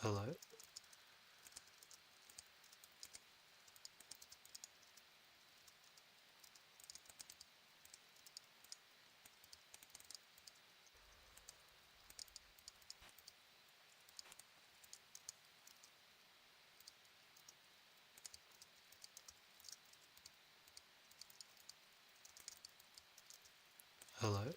Hello? Hello?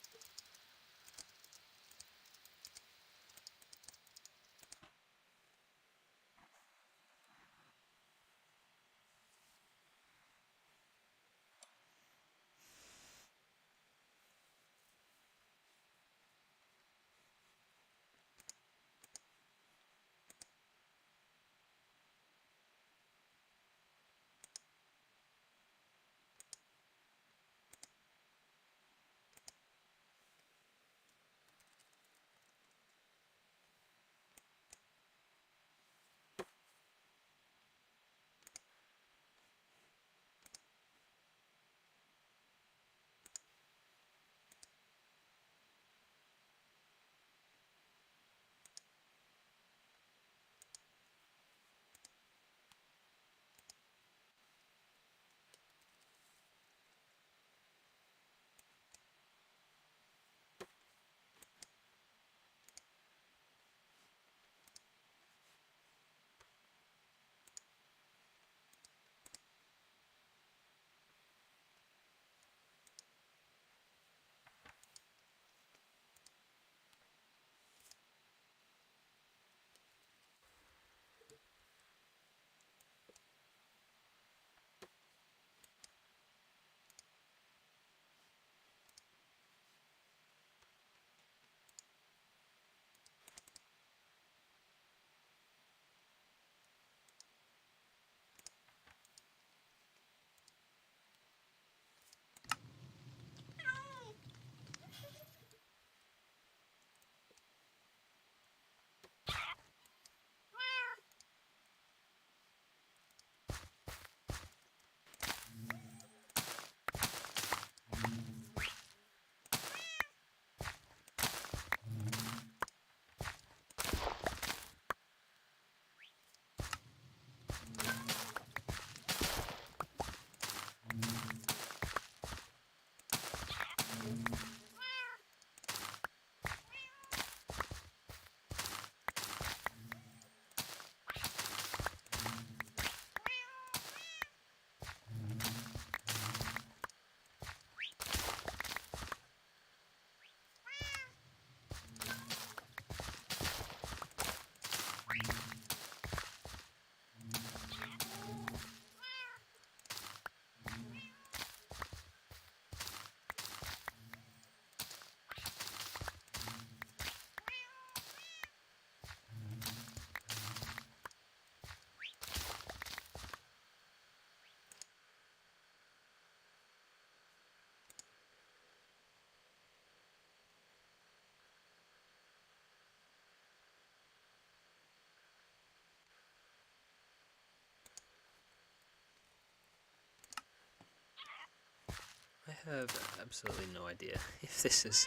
I have absolutely no idea if this is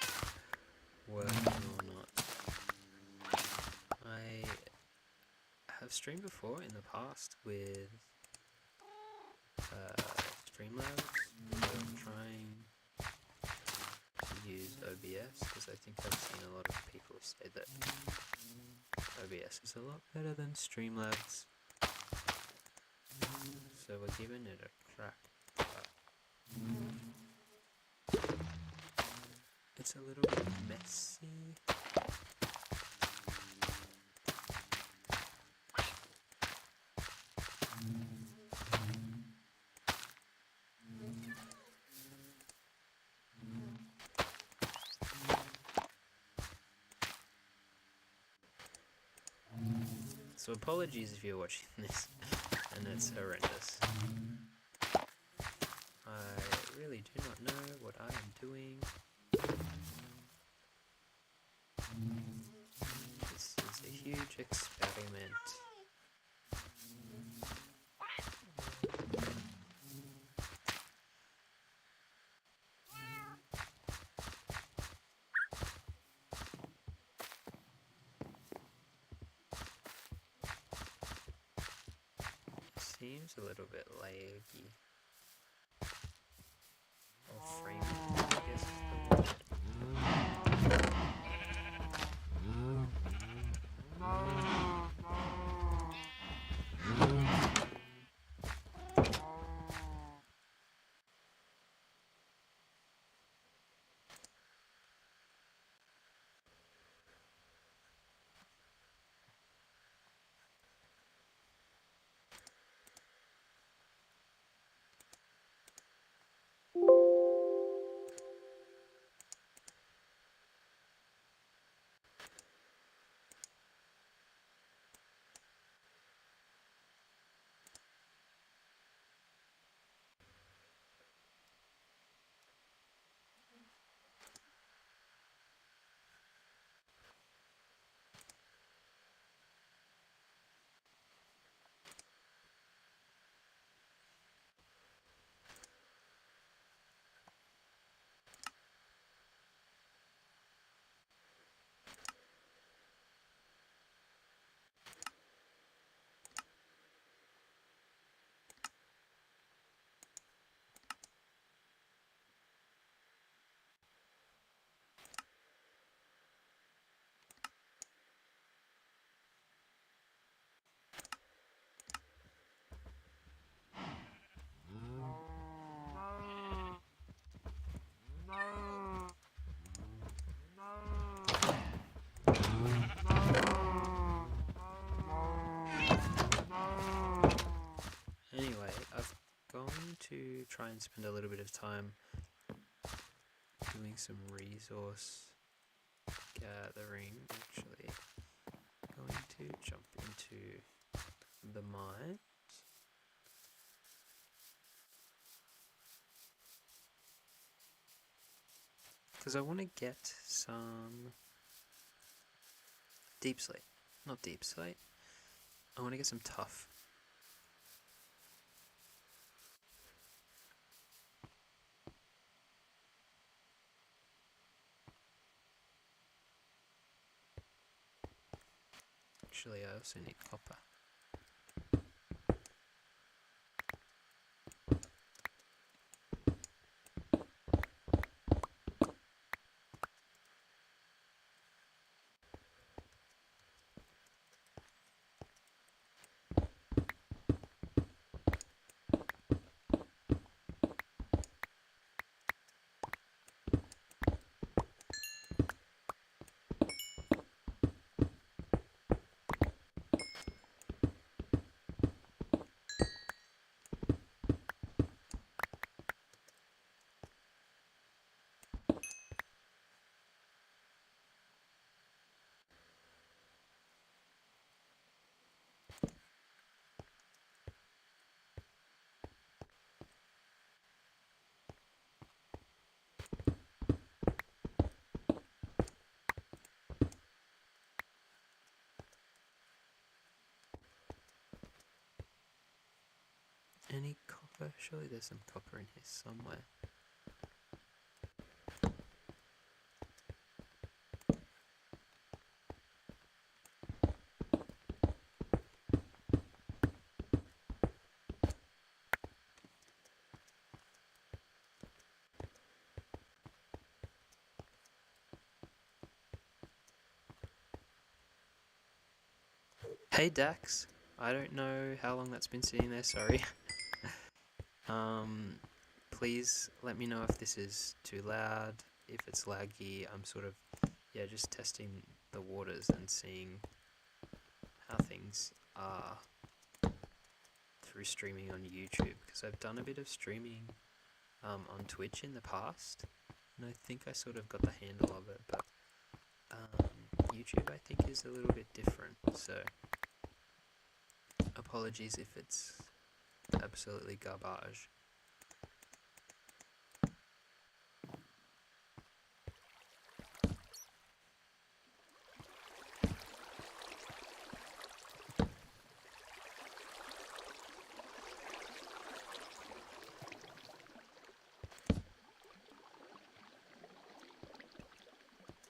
working or not. I have streamed before in the past with Streamlabs, so I'm trying to use OBS because I think I've seen a lot of people say that OBS is a lot better than Streamlabs, so we're giving it a crack. It's a little bit messy. So apologies if you're watching this and it's horrendous. I really do not know what I am doing. This is a huge experiment. seems a little bit laggy. Or framey, I guess is the word. Anyway, I've going to try and spend a little bit of time doing some resource gathering. Actually, going to jump into the mine. Because I want to get some deep slate. Not deep slate. I want to get some tough. Actually, I also need copper. Any copper? Surely there's some copper in here somewhere. Hey Dax, I don't know how long that's been sitting there, sorry. Please let me know if this is too loud, if it's laggy. I'm sort of, just testing the waters and seeing how things are through streaming on YouTube, because I've done a bit of streaming on Twitch in the past, and I think I sort of got the handle of it, but YouTube I think is a little bit different, so apologies if it's absolutely garbage.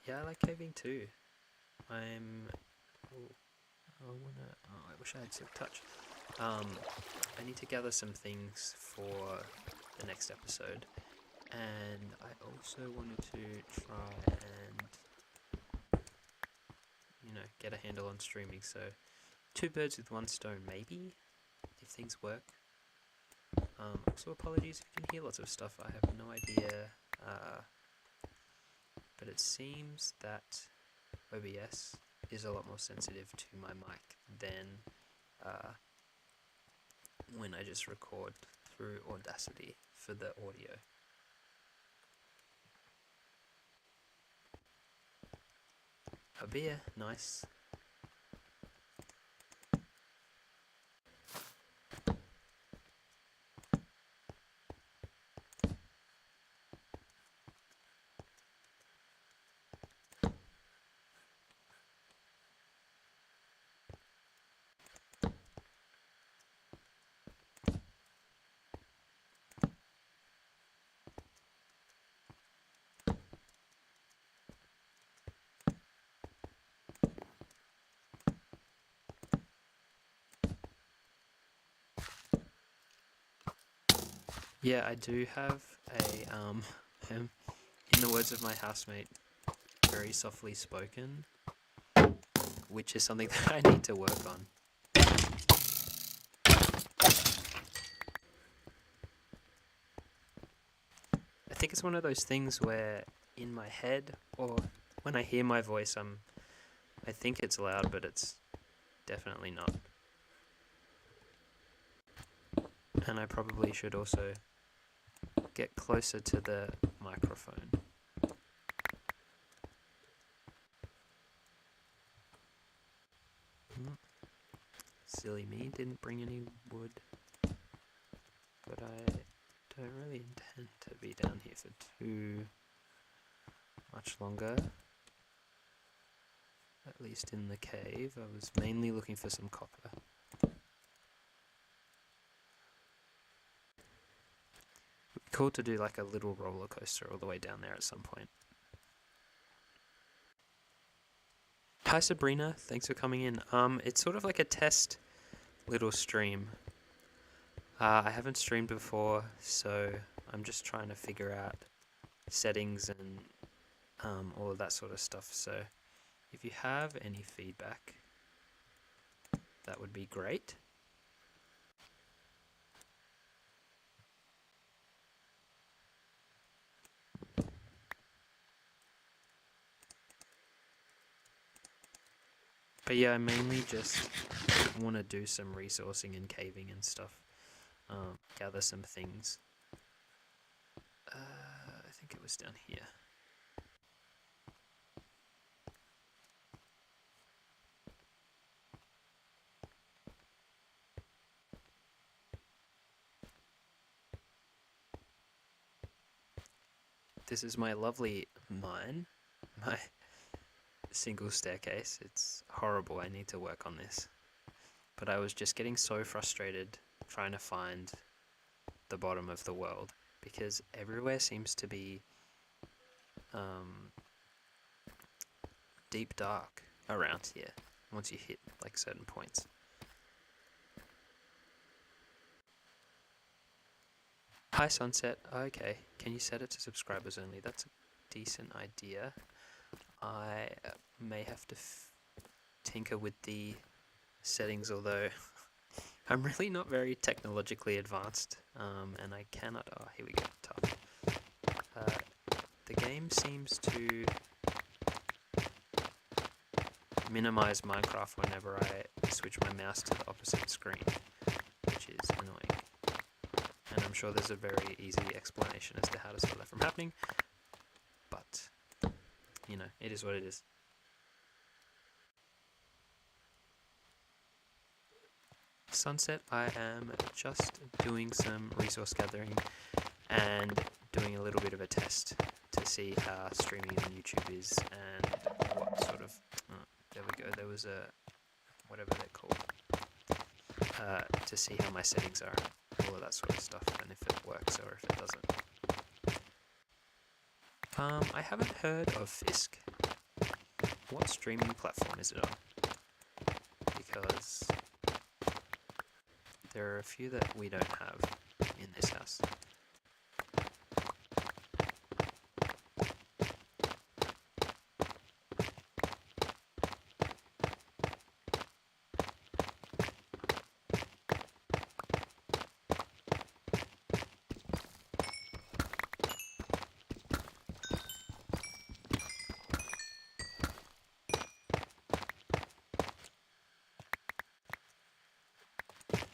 Yeah, I like caving too. I wish I had silk touch. I need to gather some things for the next episode, and I also wanted to try and, get a handle on streaming, so 2 birds with 1 stone maybe, if things work. Also apologies if you can hear lots of stuff, I have no idea, but it seems that OBS is a lot more sensitive to my mic than when I just record through Audacity for the audio. A beer, nice. Yeah, I do have a, in the words of my housemate, very softly spoken, which is something that I need to work on. I think it's one of those things where in my head, or when I hear my voice, I think it's loud, but it's definitely not. And I probably should also get closer to the microphone. Silly me, didn't bring any wood. But I don't really intend to be down here for too much longer. At least in the cave. I was mainly looking for some copper. It'd be cool to do like a little roller coaster all the way down there at some point. Hi Sabrina, thanks for coming in. It's sort of like a test little stream. I haven't streamed before, so I'm just trying to figure out settings and all of that sort of stuff. So if you have any feedback, that would be great. But yeah, I mainly just want to do some resourcing and caving and stuff. Gather some things. I think it was down here. This is my lovely mine. My single staircase. It's horrible. I need to work on this. But I was just getting so frustrated trying to find the bottom of the world because everywhere seems to be deep dark around here once you hit like certain points. Hi Sunset. Okay, can you set it to subscribers only? That's a decent idea. I may have to tinker with the settings, although I'm really not very technologically advanced, and I cannot. Oh, here we go. Tough. The game seems to minimize Minecraft whenever I switch my mouse to the opposite screen, which is annoying. And I'm sure there's a very easy explanation as to how to stop that from happening, but you know, it is what it is. Sunset, I am just doing some resource gathering and doing a little bit of a test to see how streaming on YouTube is and what sort of, there we go, there was a, whatever they're called, to see how my settings are, all of that sort of stuff, and if it works or if it doesn't. I haven't heard of Fisk. What streaming platform is it on? Because there are a few that we don't have in this house.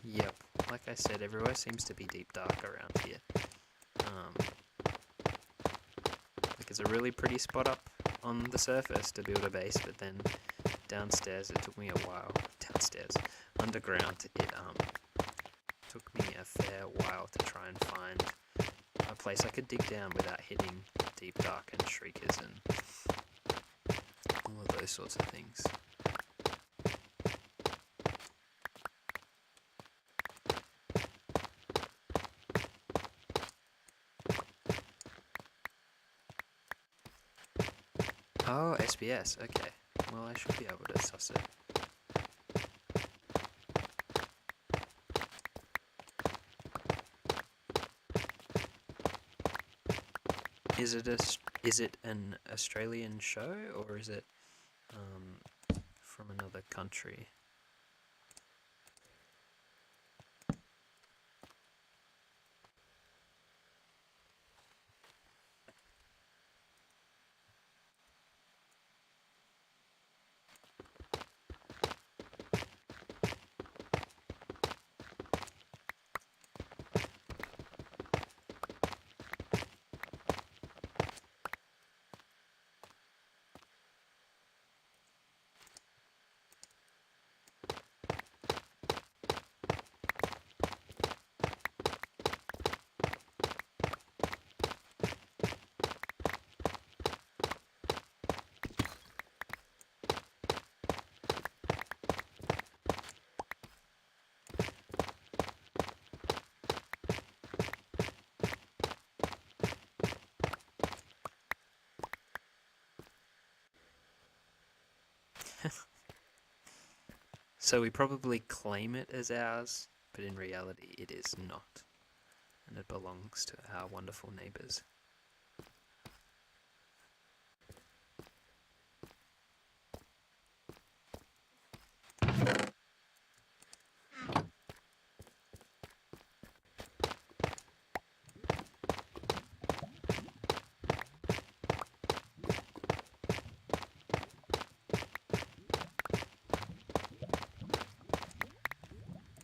Yep, like I said, everywhere seems to be deep dark around here. Like it's a really pretty spot up on the surface to build a base, but then downstairs it took me a while. Downstairs, underground, it took me a fair while to try and find a place I could dig down without hitting deep dark and shriekers and all of those sorts of things. Oh, SBS, okay. Well, I should be able to suss it. Is it an Australian show, or is it from another country? So we probably claim it as ours, but in reality it is not. And it belongs to our wonderful neighbours.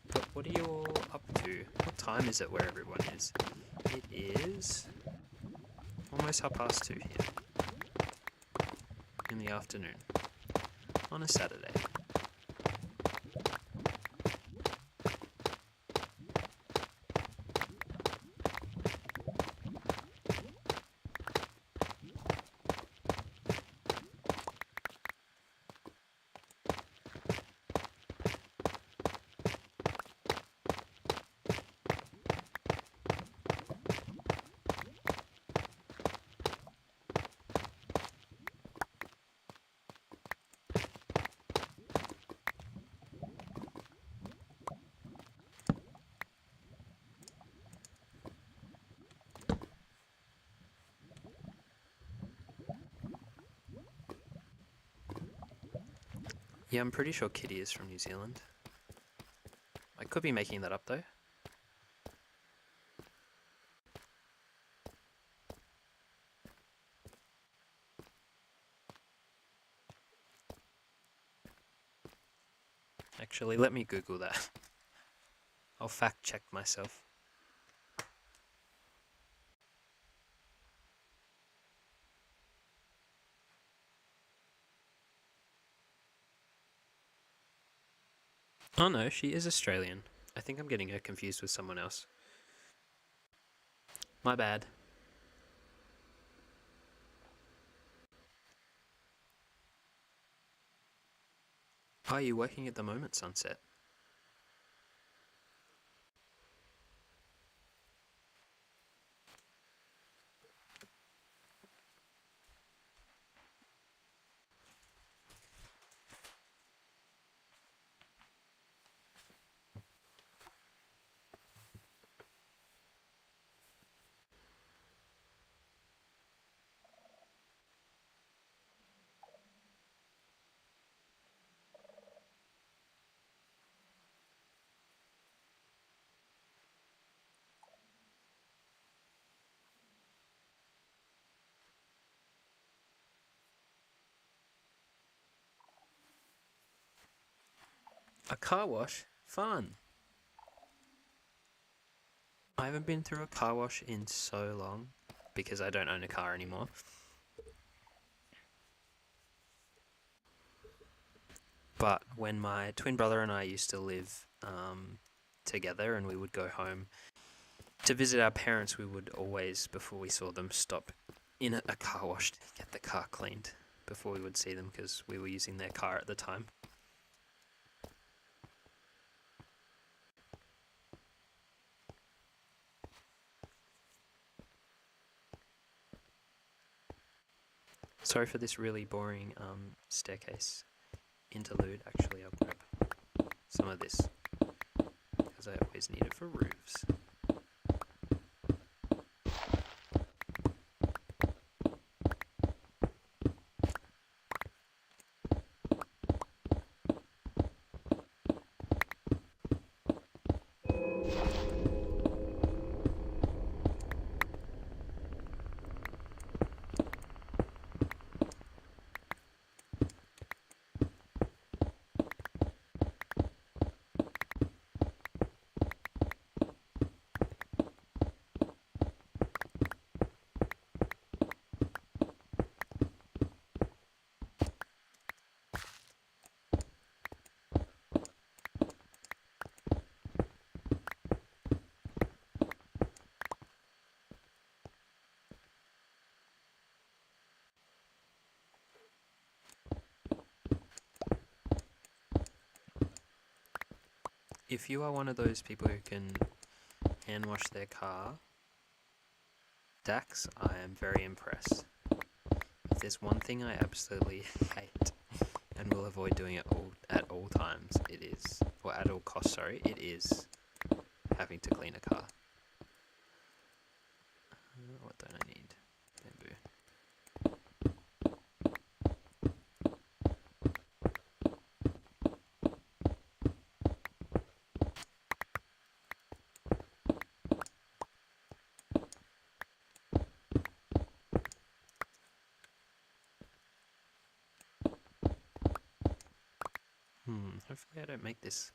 But what are you all up to? What time is it where everyone is? It is almost 2:30 here in the afternoon on a Saturday. Yeah, I'm pretty sure Kitty is from New Zealand. I could be making that up though. Actually, let me Google that. I'll fact check myself. Oh no, she is Australian. I think I'm getting her confused with someone else. My bad. Are you working at the moment, Sunset? A car wash? Fun. I haven't been through a car wash in so long because I don't own a car anymore. But when my twin brother and I used to live together and we would go home to visit our parents, we would always, before we saw them, stop in a car wash to get the car cleaned before we would see them because we were using their car at the time. Sorry for this really boring staircase interlude. Actually, I'll grab some of this because I always need it for roofs. If you are one of those people who can hand wash their car, Dax, I am very impressed. If there's one thing I absolutely hate and will avoid doing it at all times, it is, or at all costs, sorry, it is having to clean a car. What don't I need? Bamboo. Hopefully I don't make this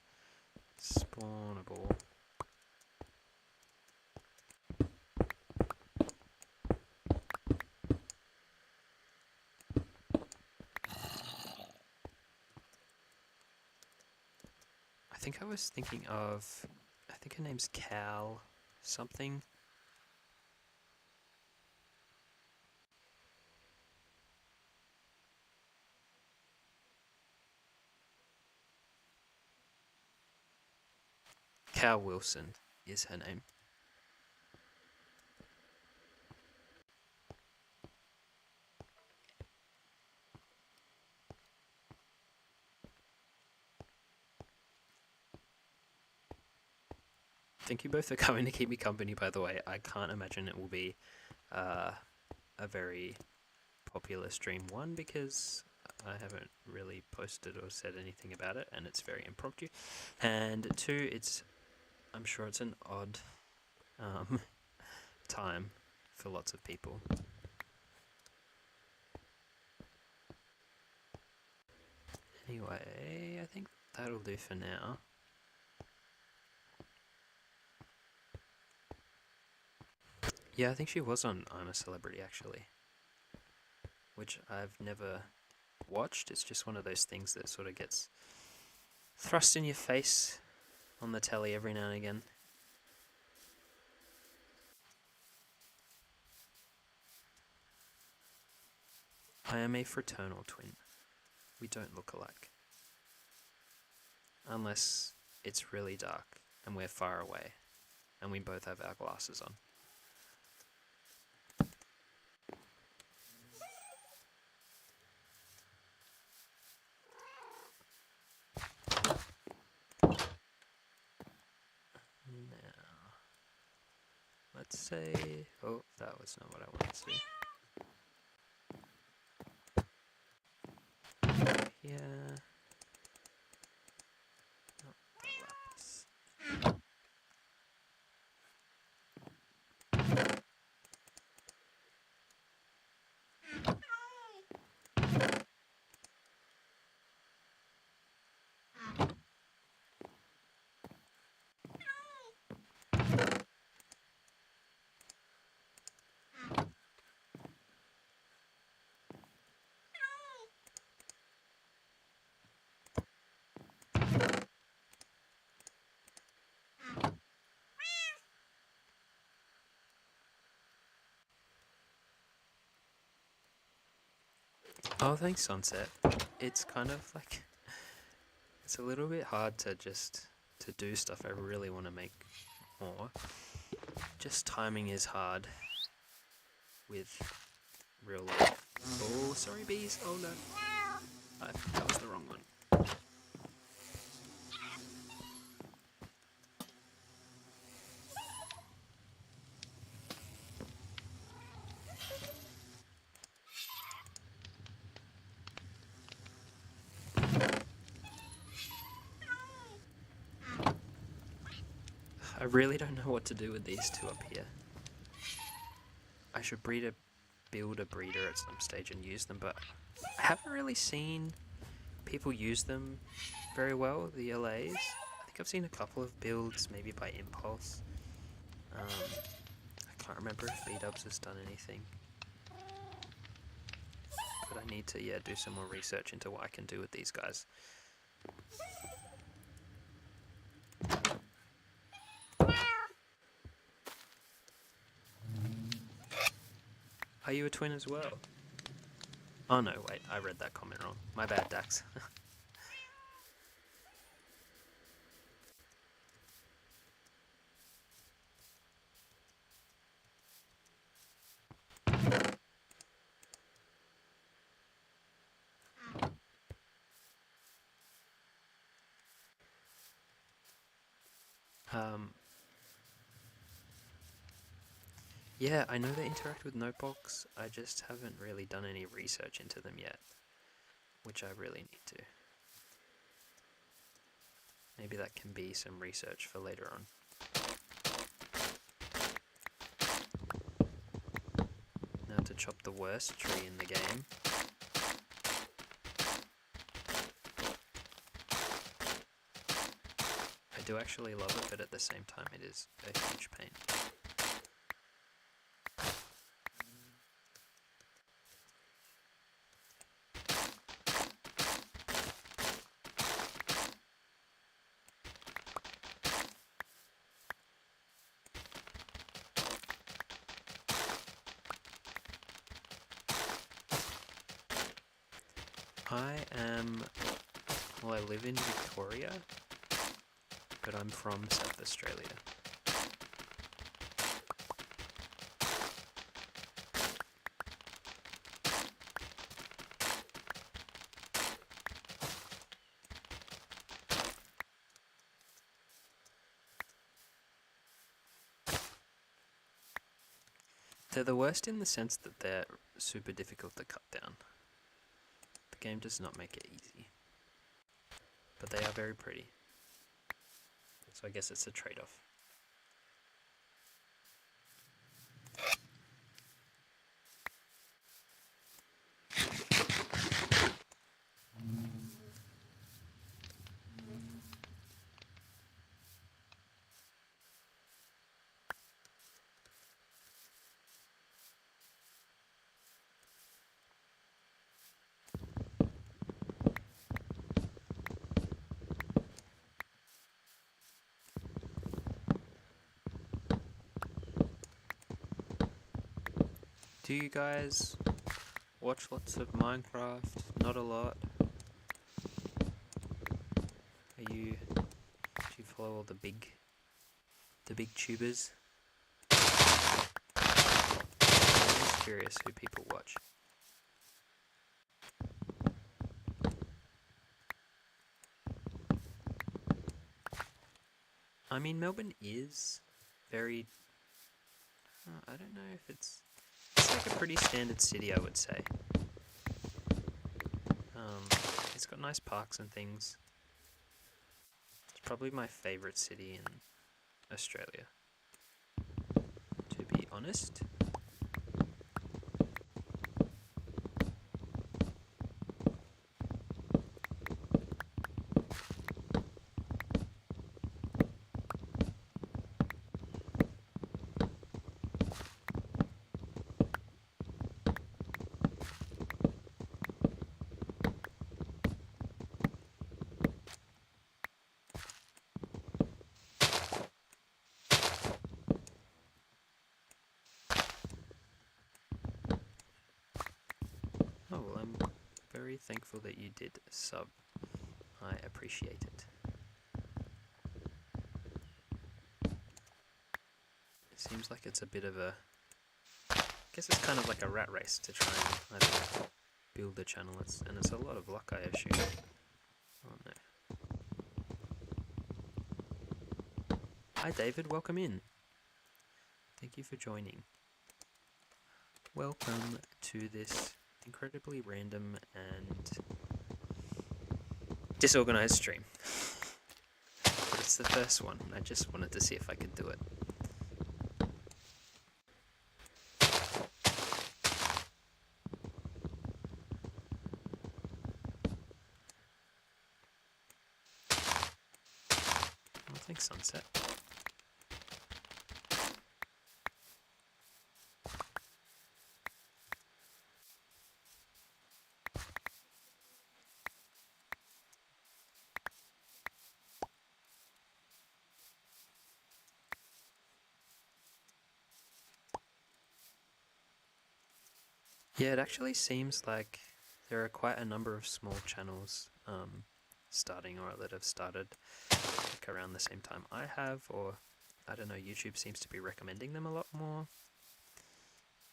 spawnable. I think I was thinking of, I think her name's Cal something. Cal Wilson is her name. Thank you both for coming to keep me company, by the way. I can't imagine it will be a very popular stream. One, because I haven't really posted or said anything about it, and it's very impromptu. And two, I'm sure it's an odd time for lots of people. Anyway, I think that'll do for now. Yeah, I think she was on I'm a Celebrity, actually. Which I've never watched. It's just one of those things that sort of gets thrust in your face on the telly every now and again. I am a fraternal twin. We don't look alike. Unless it's really dark and we're far away and we both have our glasses on. Now, let's say, oh, that was not what I wanted to do. Yeah. Oh, the lapis. Oh, thanks, Sunset. It's kind of like, it's a little bit hard to do stuff I really want to make more. Just timing is hard with real life. Oh, sorry bees. Oh no. That was the wrong one. I really don't know what to do with these two up here. I should build a breeder at some stage and use them, but I haven't really seen people use them very well, the LAs. I think I've seen a couple of builds, maybe by Impulse. I can't remember if B-Dubs has done anything. But I need to, do some more research into what I can do with these guys. Are you a twin as well? Oh no, wait, I read that comment wrong. My bad, Dax. Yeah, I know they interact with Notebox, I just haven't really done any research into them yet, which I really need to. Maybe that can be some research for later on. Now to chop the worst tree in the game. I do actually love it, but at the same time it is a huge pain. I live in Victoria, but I'm from South Australia. They're the worst in the sense that they're super difficult to cut down. The game does not make it easy. But they are very pretty. So I guess it's a trade-off. Do you guys watch lots of Minecraft? Not a lot. Do you follow all the big tubers? I'm just curious who people watch. I mean, Melbourne is very... I don't know if it's like a pretty standard city, I would say. It's got nice parks and things. It's probably my favourite city in Australia, to be honest. very thankful that you did sub. I appreciate it. It seems like it's a bit of a... I guess it's kind of like a rat race to try and, I don't know, build the channel. And it's a lot of luck, I assume. Oh no. Hi David, welcome in. Thank you for joining. Welcome to this incredibly random and disorganized stream. But it's the first one. I just wanted to see if I could do it. I think sunset. Yeah, it actually seems like there are quite a number of small channels starting or that have started like around the same time I have, or I don't know, YouTube seems to be recommending them a lot more.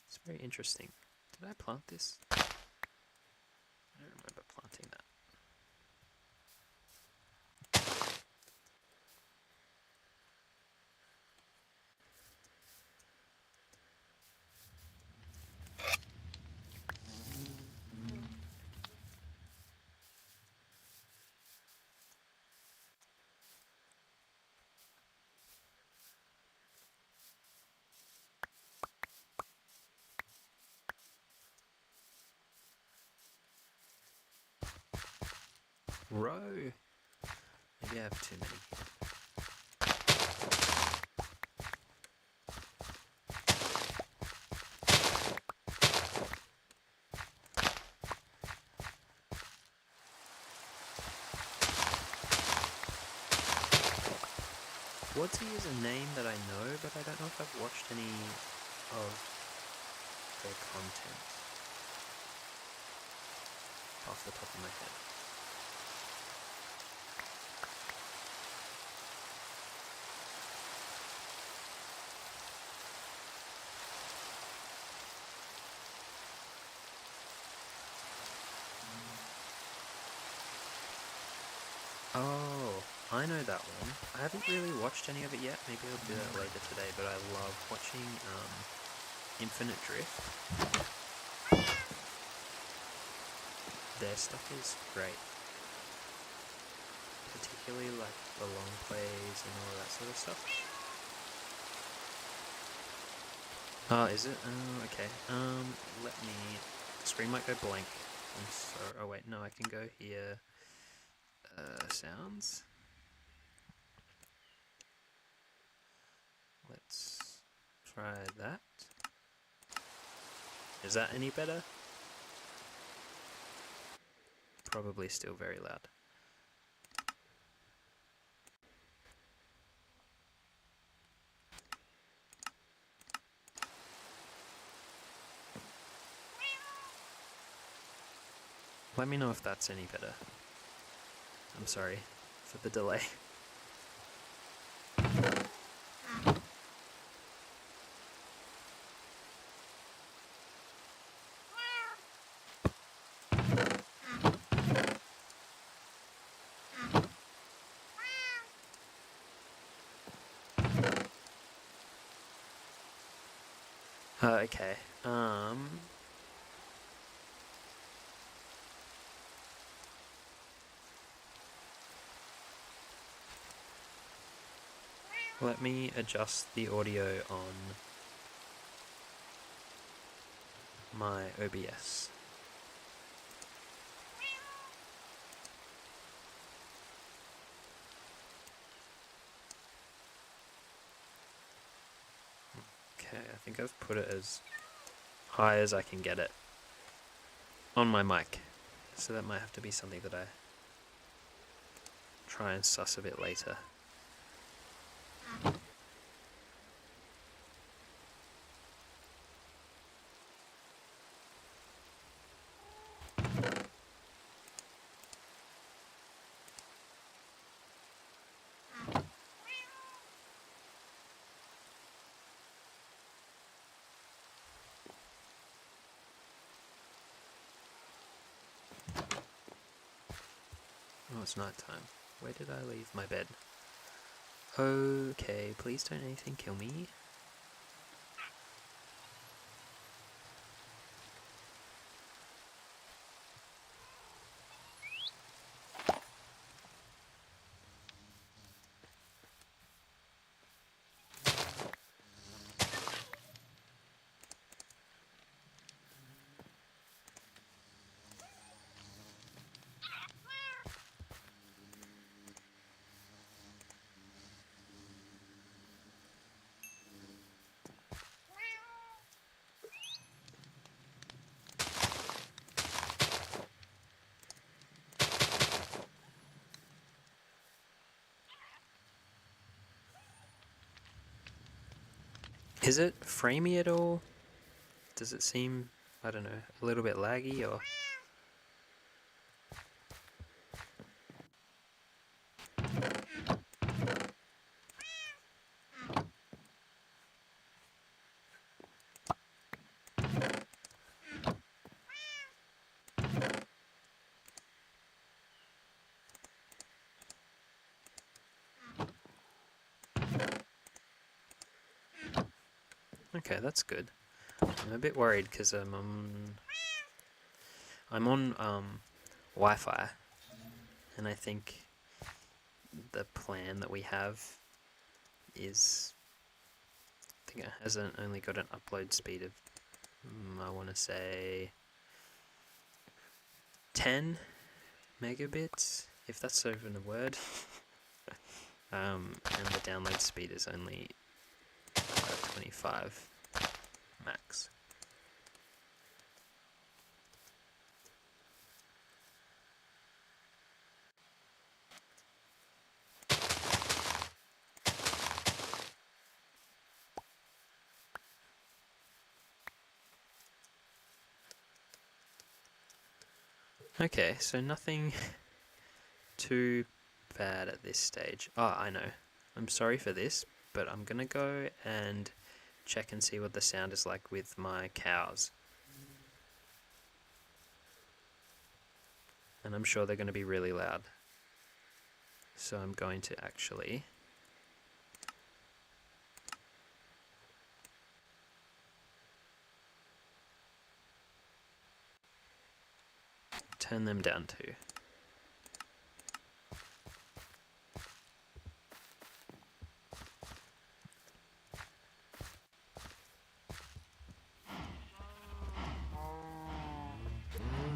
It's very interesting. Did I plant this? I don't remember planting that. Row! Maybe I have too many. Woodsy is a name that I know, but I don't know if I've watched any of their content off the top of my head. Oh, I know that one. I haven't really watched any of it yet. Maybe I'll do that later today, but I love watching Infinite Drift. Their stuff is great. Particularly like the long plays and all that sort of stuff. Oh, is it? Oh, okay. Let me... The screen might go blank. I'm sorry. Oh wait, no, I can go here. Sounds. Let's try that. Is that any better? Probably still very loud. Let me know if that's any better. I'm sorry for the delay. Okay. Let me adjust the audio on my OBS. Okay, I think I've put it as high as I can get it on my mic. So that might have to be something that I try and suss a bit later. Oh, it's night time. Where did I leave my bed? Okay, please don't anything kill me. Is it framey at all? Does it seem, I don't know, a little bit laggy or? Okay, that's good. I'm a bit worried because I'm on Wi-Fi, and I think the plan that we have is, I think it hasn't only got an upload speed of I want to say 10 megabits, if that's even a word. And the download speed is only 25 max. Okay, so nothing too bad at this stage. Oh, I know. I'm sorry for this, but I'm gonna go and check and see what the sound is like with my cows. And I'm sure they're going to be really loud. So I'm going to actually turn them down too.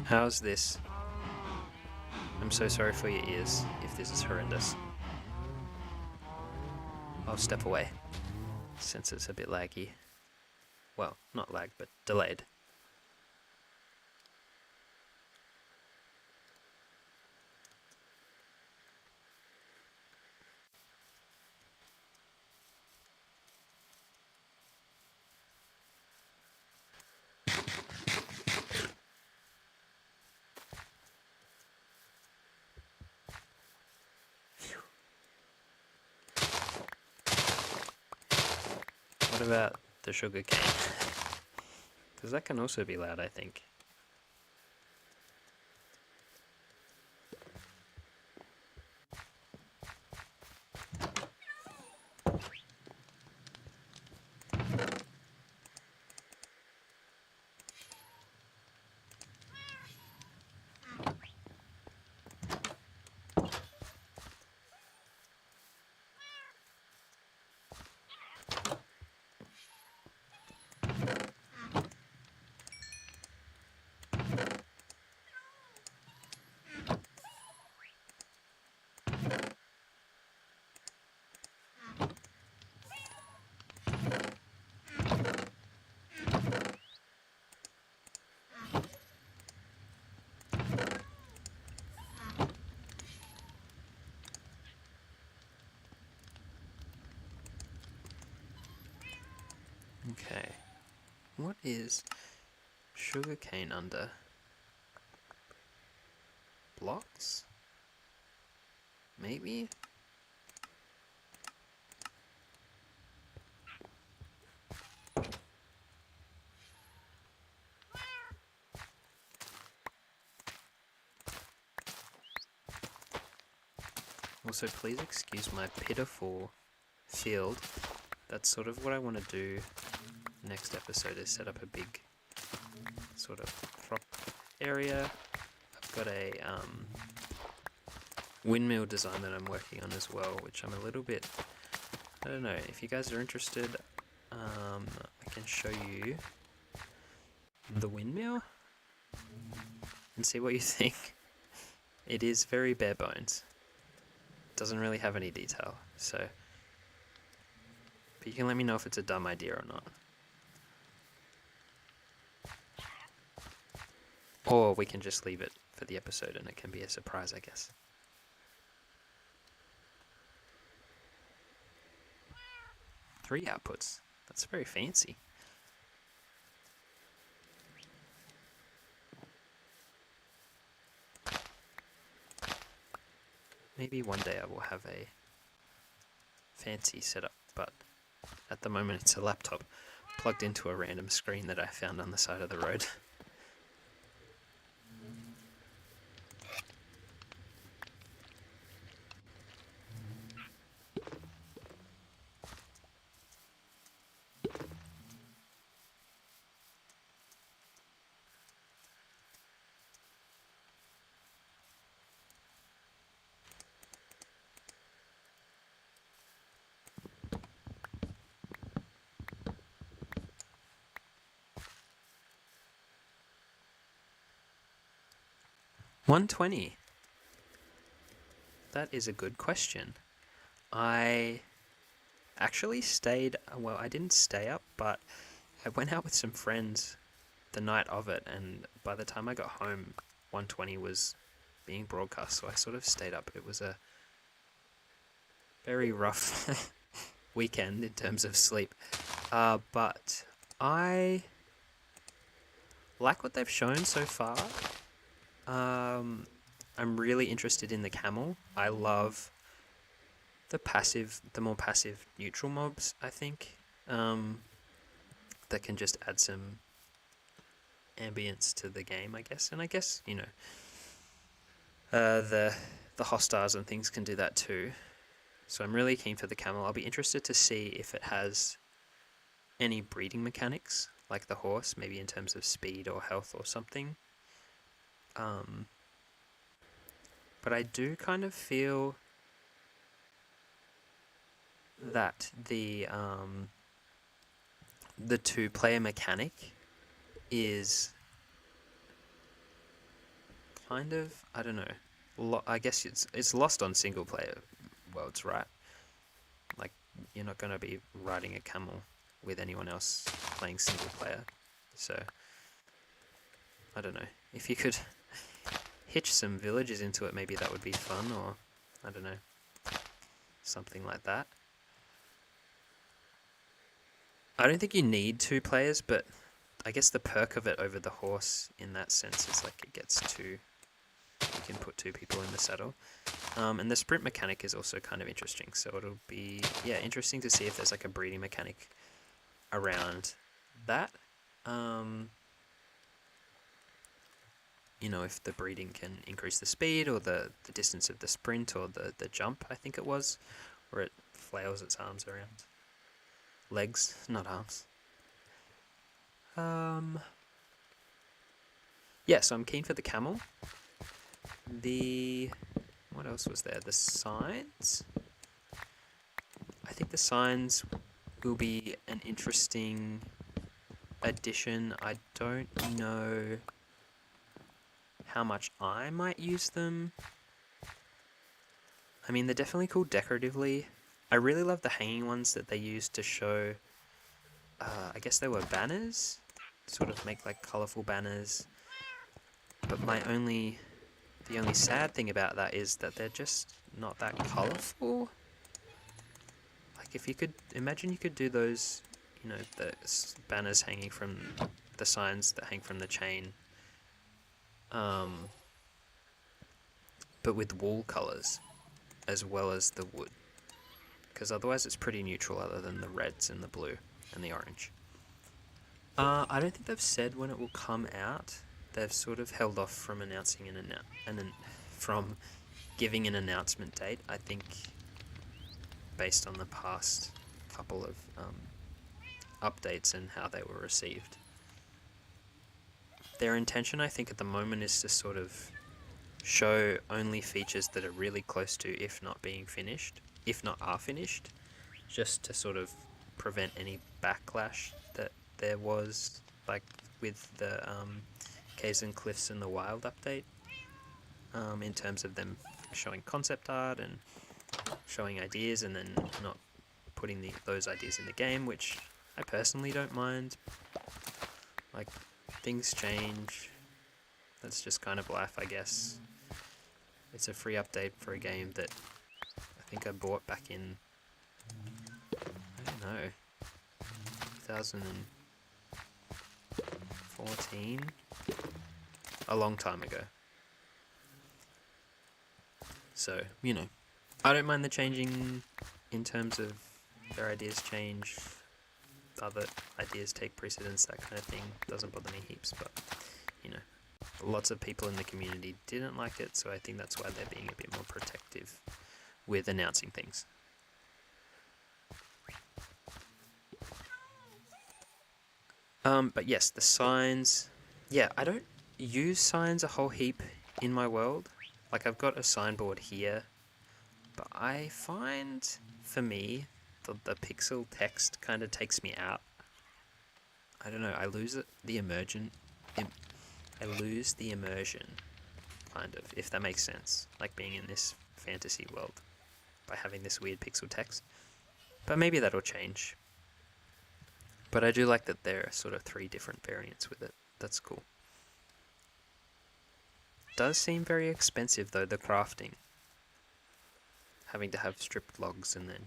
How's this? I'm so sorry for your ears if this is horrendous. I'll step away since it's a bit laggy. Well, not lag, but delayed. What about the sugar cane? Because that can also be loud, I think. Okay. What is sugar cane under? Blocks? Maybe? Also, please excuse my pitiful field. That's sort of what I want to do next episode, is set up a big sort of prop area. I've got a windmill design that I'm working on as well, which I'm a little bit, I don't know, if you guys are interested, I can show you the windmill and see what you think. It is very bare bones. Doesn't really have any detail, so, but you can let me know if it's a dumb idea or not. Or we can just leave it for the episode and it can be a surprise, I guess. Three outputs. That's very fancy. Maybe one day I will have a fancy setup, but at the moment it's a laptop plugged into a random screen that I found on the side of the road. $120. That is a good question. I actually stayed, well, I didn't stay up, but I went out with some friends the night of it, and by the time I got home, 120 was being broadcast, so I sort of stayed up. It was a very rough weekend in terms of sleep, but I like what they've shown so far. I'm really interested in the camel. I love the more passive neutral mobs, I think, that can just add some ambience to the game, I guess. And I guess, you know, the hostiles and things can do that too. So I'm really keen for the camel. I'll be interested to see if it has any breeding mechanics, like the horse, maybe in terms of speed or health or something. But I do kind of feel that the two-player mechanic is kind of, I don't know, I guess it's lost on single-player worlds, right? Like, you're not going to be riding a camel with anyone else playing single-player, so I don't know. If you could hitch some villagers into it, maybe that would be fun, or I don't know, something like that. I don't think you need two players, but I guess the perk of it over the horse in that sense is like it gets two, you can put two people in the saddle. And the sprint mechanic is also kind of interesting, so it'll be, yeah, interesting to see if there's like a breeding mechanic around that. You know, if the breeding can increase the speed or the distance of the sprint or the jump, I think it was, where it flails its arms around. Legs, not arms. Yeah, so I'm keen for the camel. What else was there? The signs? I think the signs will be an interesting addition. I don't know how much I might use them. I mean, they're definitely cool decoratively. I really love the hanging ones that they used to show, I guess they were banners, sort of make like colourful banners. But the only sad thing about that is that they're just not that colourful. Like if you could imagine, you could do those, you know, the banners hanging from the signs that hang from the chain, but with wool colours as well as the wood, because otherwise it's pretty neutral other than the reds and the blue and the orange. I don't think they've said when it will come out. They've sort of held off from announcing from giving an announcement date. I think based on the past couple of updates and how they were received. Their intention, I think, at the moment is to sort of show only features that are really close to, if not being finished, if not are finished, just to sort of prevent any backlash that there was, like with the Caves and Cliffs and the Wild update, in terms of them showing concept art and showing ideas and then not putting those ideas in the game, which I personally don't mind. Like, things change. That's just kind of life, I guess. It's a free update for a game that I think I bought back in, I don't know, 2014? A long time ago. So, you know, I don't mind the changing in terms of their ideas change, other ideas take precedence, that kind of thing. Doesn't bother me heaps, but, you know, lots of people in the community didn't like it, so I think that's why they're being a bit more protective with announcing things. But yes, the signs. Yeah, I don't use signs a whole heap in my world. Like, I've got a signboard here, but I find, for me, the pixel text kind of takes me out. I don't know, I lose the immersion. I lose the immersion, kind of, if that makes sense. Like being in this fantasy world by having this weird pixel text. But maybe that'll change. But I do like that there are sort of 3 different variants with it. That's cool. Does seem very expensive though, the crafting. Having to have stripped logs and then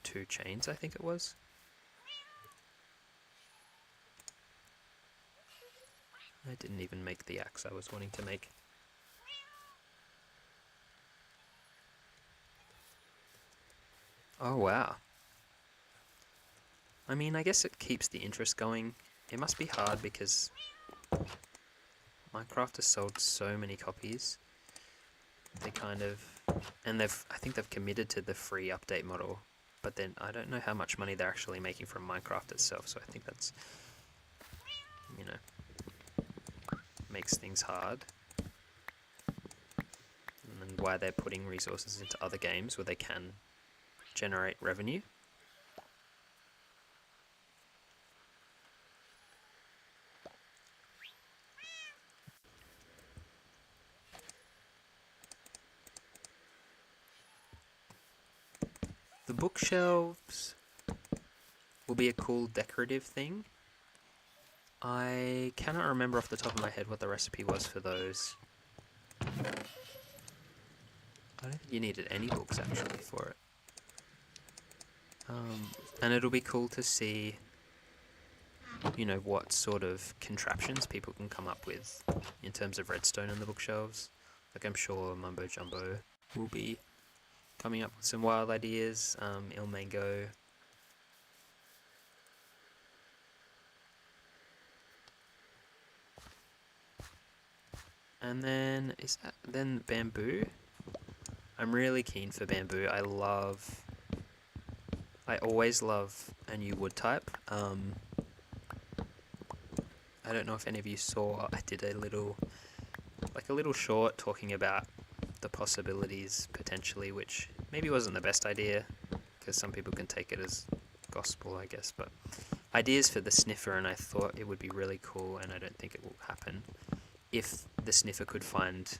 2 chains, I think it was. I didn't even make the axe I was wanting to make. Oh wow. I mean, I guess it keeps the interest going. It must be hard because Minecraft has sold so many copies. They kind of, and I think they've committed to the free update model, but then I don't know how much money they're actually making from Minecraft itself, so I think that's, you know, makes things hard. And why they're putting resources into other games where they can generate revenue. The bookshelves will be a cool decorative thing. I cannot remember off the top of my head what the recipe was for those. I don't think you needed any books actually for it. And it'll be cool to see, you know, what sort of contraptions people can come up with in terms of redstone on the bookshelves. Like, I'm sure Mumbo Jumbo will be coming up with some wild ideas. Il Mango. And then, then bamboo? I'm really keen for bamboo. I always love a new wood type. I don't know if any of you saw, I did a little short talking about the possibilities potentially, which maybe wasn't the best idea because some people can take it as gospel, I guess, but ideas for the sniffer, and I thought it would be really cool, and I don't think it will happen, if the sniffer could find,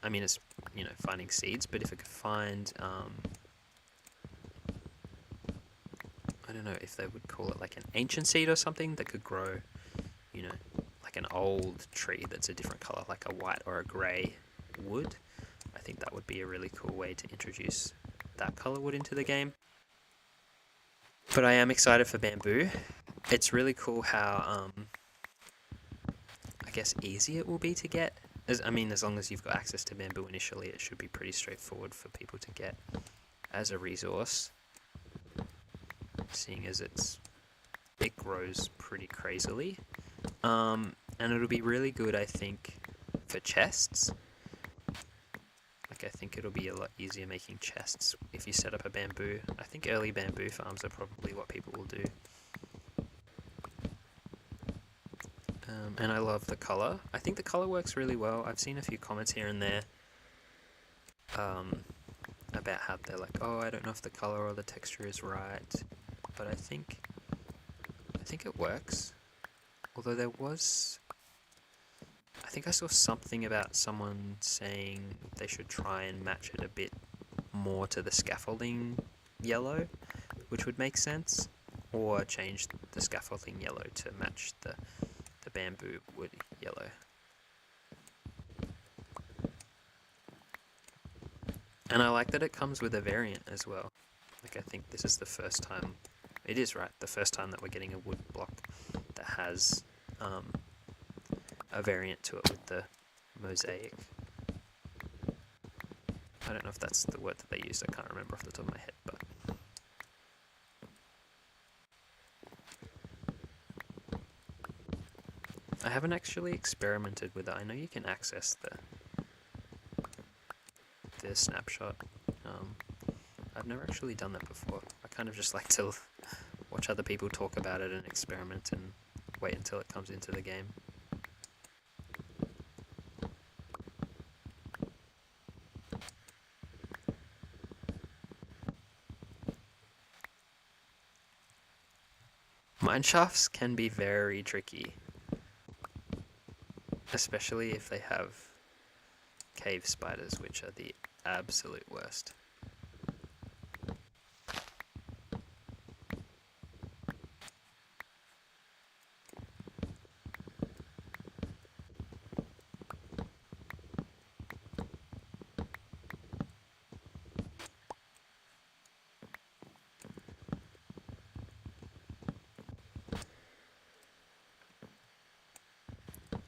I mean, it's, you know, finding seeds, but if it could find, I don't know if they would call it like an ancient seed or something that could grow, you know, like an old tree that's a different colour, like a white or a grey wood. I think that would be a really cool way to introduce that colour wood into the game. But I am excited for bamboo. It's really cool how, I guess, easy it will be to get. As long as you've got access to bamboo initially, it should be pretty straightforward for people to get as a resource. Seeing as it grows pretty crazily. And it'll be really good, I think, for chests. Like, I think it'll be a lot easier making chests if you set up a bamboo. I think early bamboo farms are probably what people will do. And I love the colour. I think the colour works really well. I've seen a few comments here and there about how they're like, oh, I don't know if the colour or the texture is right. But I think it works. Although there was... I think I saw something about someone saying they should try and match it a bit more to the scaffolding yellow, which would make sense. Or change the scaffolding yellow to match the bamboo wood yellow. And I like that it comes with a variant as well. Like, I think this is the first time, it is right, the first time that we're getting a wood block that has a variant to it with the mosaic. I don't know if that's the word that they used, I can't remember off the top of my head, but... I haven't actually experimented with it. I know you can access the snapshot. I've never actually done that before. I kind of just like to watch other people talk about it and experiment and wait until it comes into the game. Mineshafts can be very tricky, especially if they have cave spiders, which are the absolute worst.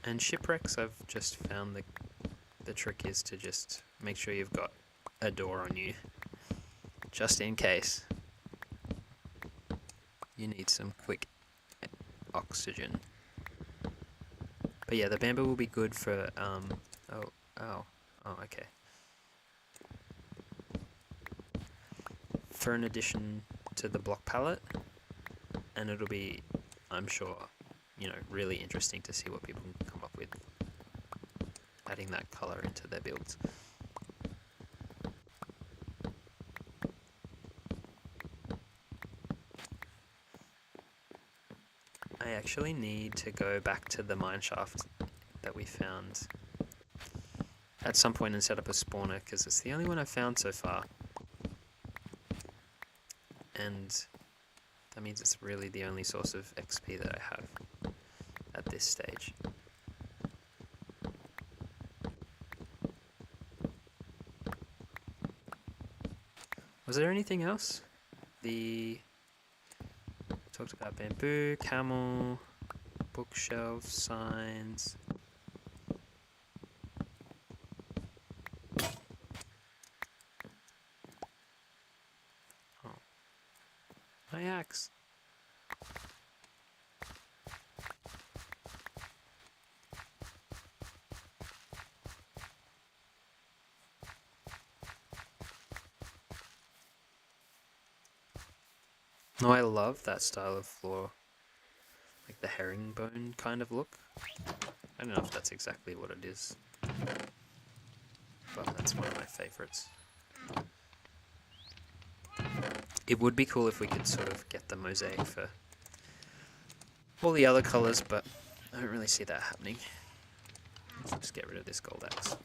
And shipwrecks, I've just found the trick is to just make sure you've got a door on you, just in case you need some quick oxygen. But yeah, the bamboo will be good for, oh, okay. For an addition to the block palette, and it'll be, I'm sure, you know, really interesting to see what people can come up with, adding that colour into their builds. I actually need to go back to the mineshaft that we found at some point and set up a spawner, because it's the only one I've found so far. And that means it's really the only source of XP that I have at this stage. Was there anything else? Talked about bamboo, camel, bookshelf, signs. Oh. My axe. No, I love that style of floor. Like the herringbone kind of look. I don't know if that's exactly what it is, but that's one of my favourites. It would be cool if we could sort of get the mosaic for all the other colours, but I don't really see that happening. Let's just get rid of this gold axe.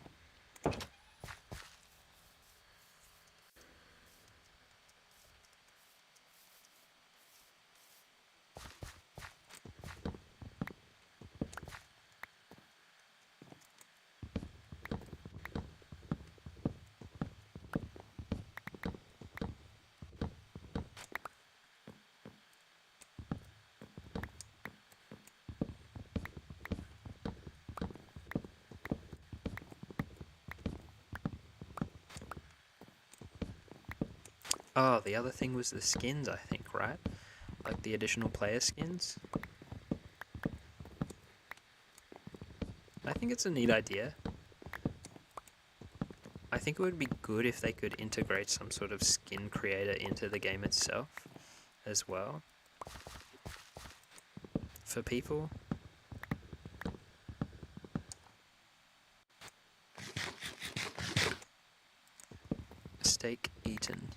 Oh, the other thing was the skins, I think, right? Like the additional player skins. I think it's a neat idea. I think it would be good if they could integrate some sort of skin creator into the game itself as well for people. Steak eaten.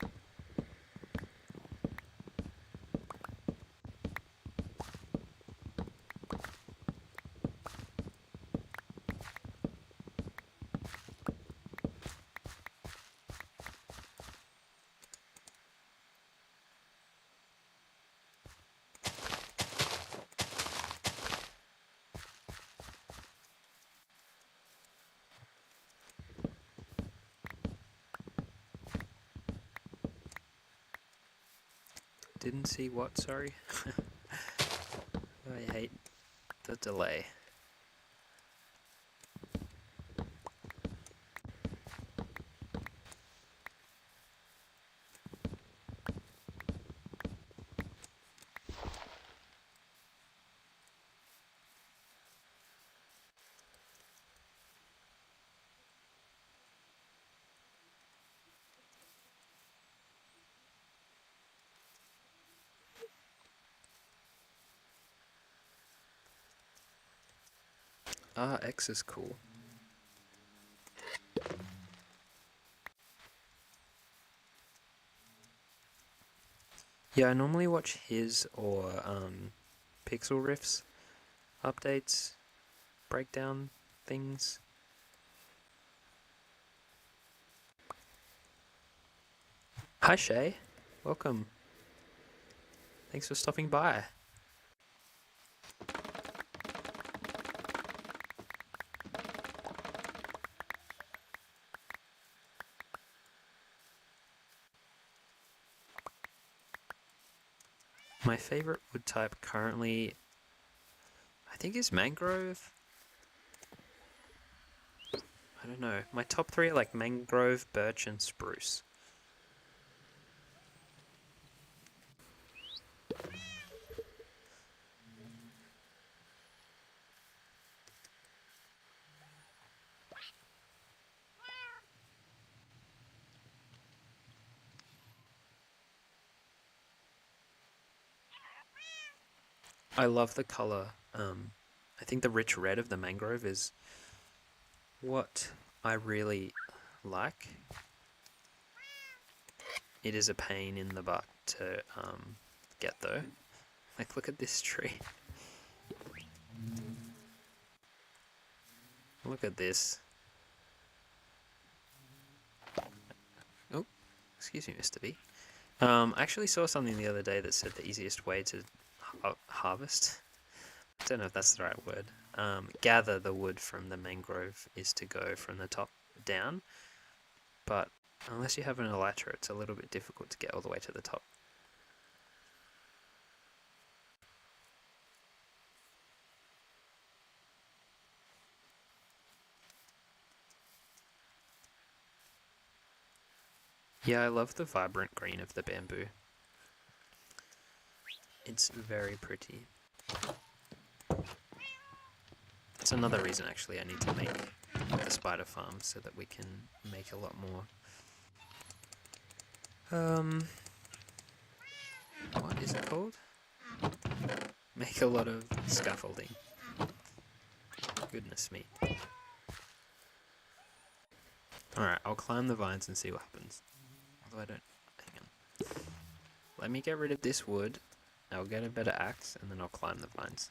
Didn't see what, sorry? I hate the delay. Ah, X is cool. Yeah, I normally watch his or Pixel Riff's updates, breakdown things. Hi Shay, welcome. Thanks for stopping by. My favorite wood type currently, I think, is mangrove. I don't know. My top three are like mangrove, birch, and spruce. I love the color. I think the rich red of the mangrove is what I really like. It is a pain in the butt to get though. Like, look at this tree. Look at this. Oh, excuse me, Mr. B. I actually saw something the other day that said the easiest way to harvest, I don't know if that's the right word, gather the wood from the mangrove is to go from the top down, but unless you have an elytra, it's a little bit difficult to get all the way to the top. Yeah, I love the vibrant green of the bamboo. It's very pretty. That's another reason actually I need to make the spider farm so that we can make a lot more. What is it called? Make a lot of scaffolding. Goodness me. Alright, I'll climb the vines and see what happens. Although I don't... Hang on. Let me get rid of this wood. I'll get a better axe and then I'll climb the vines.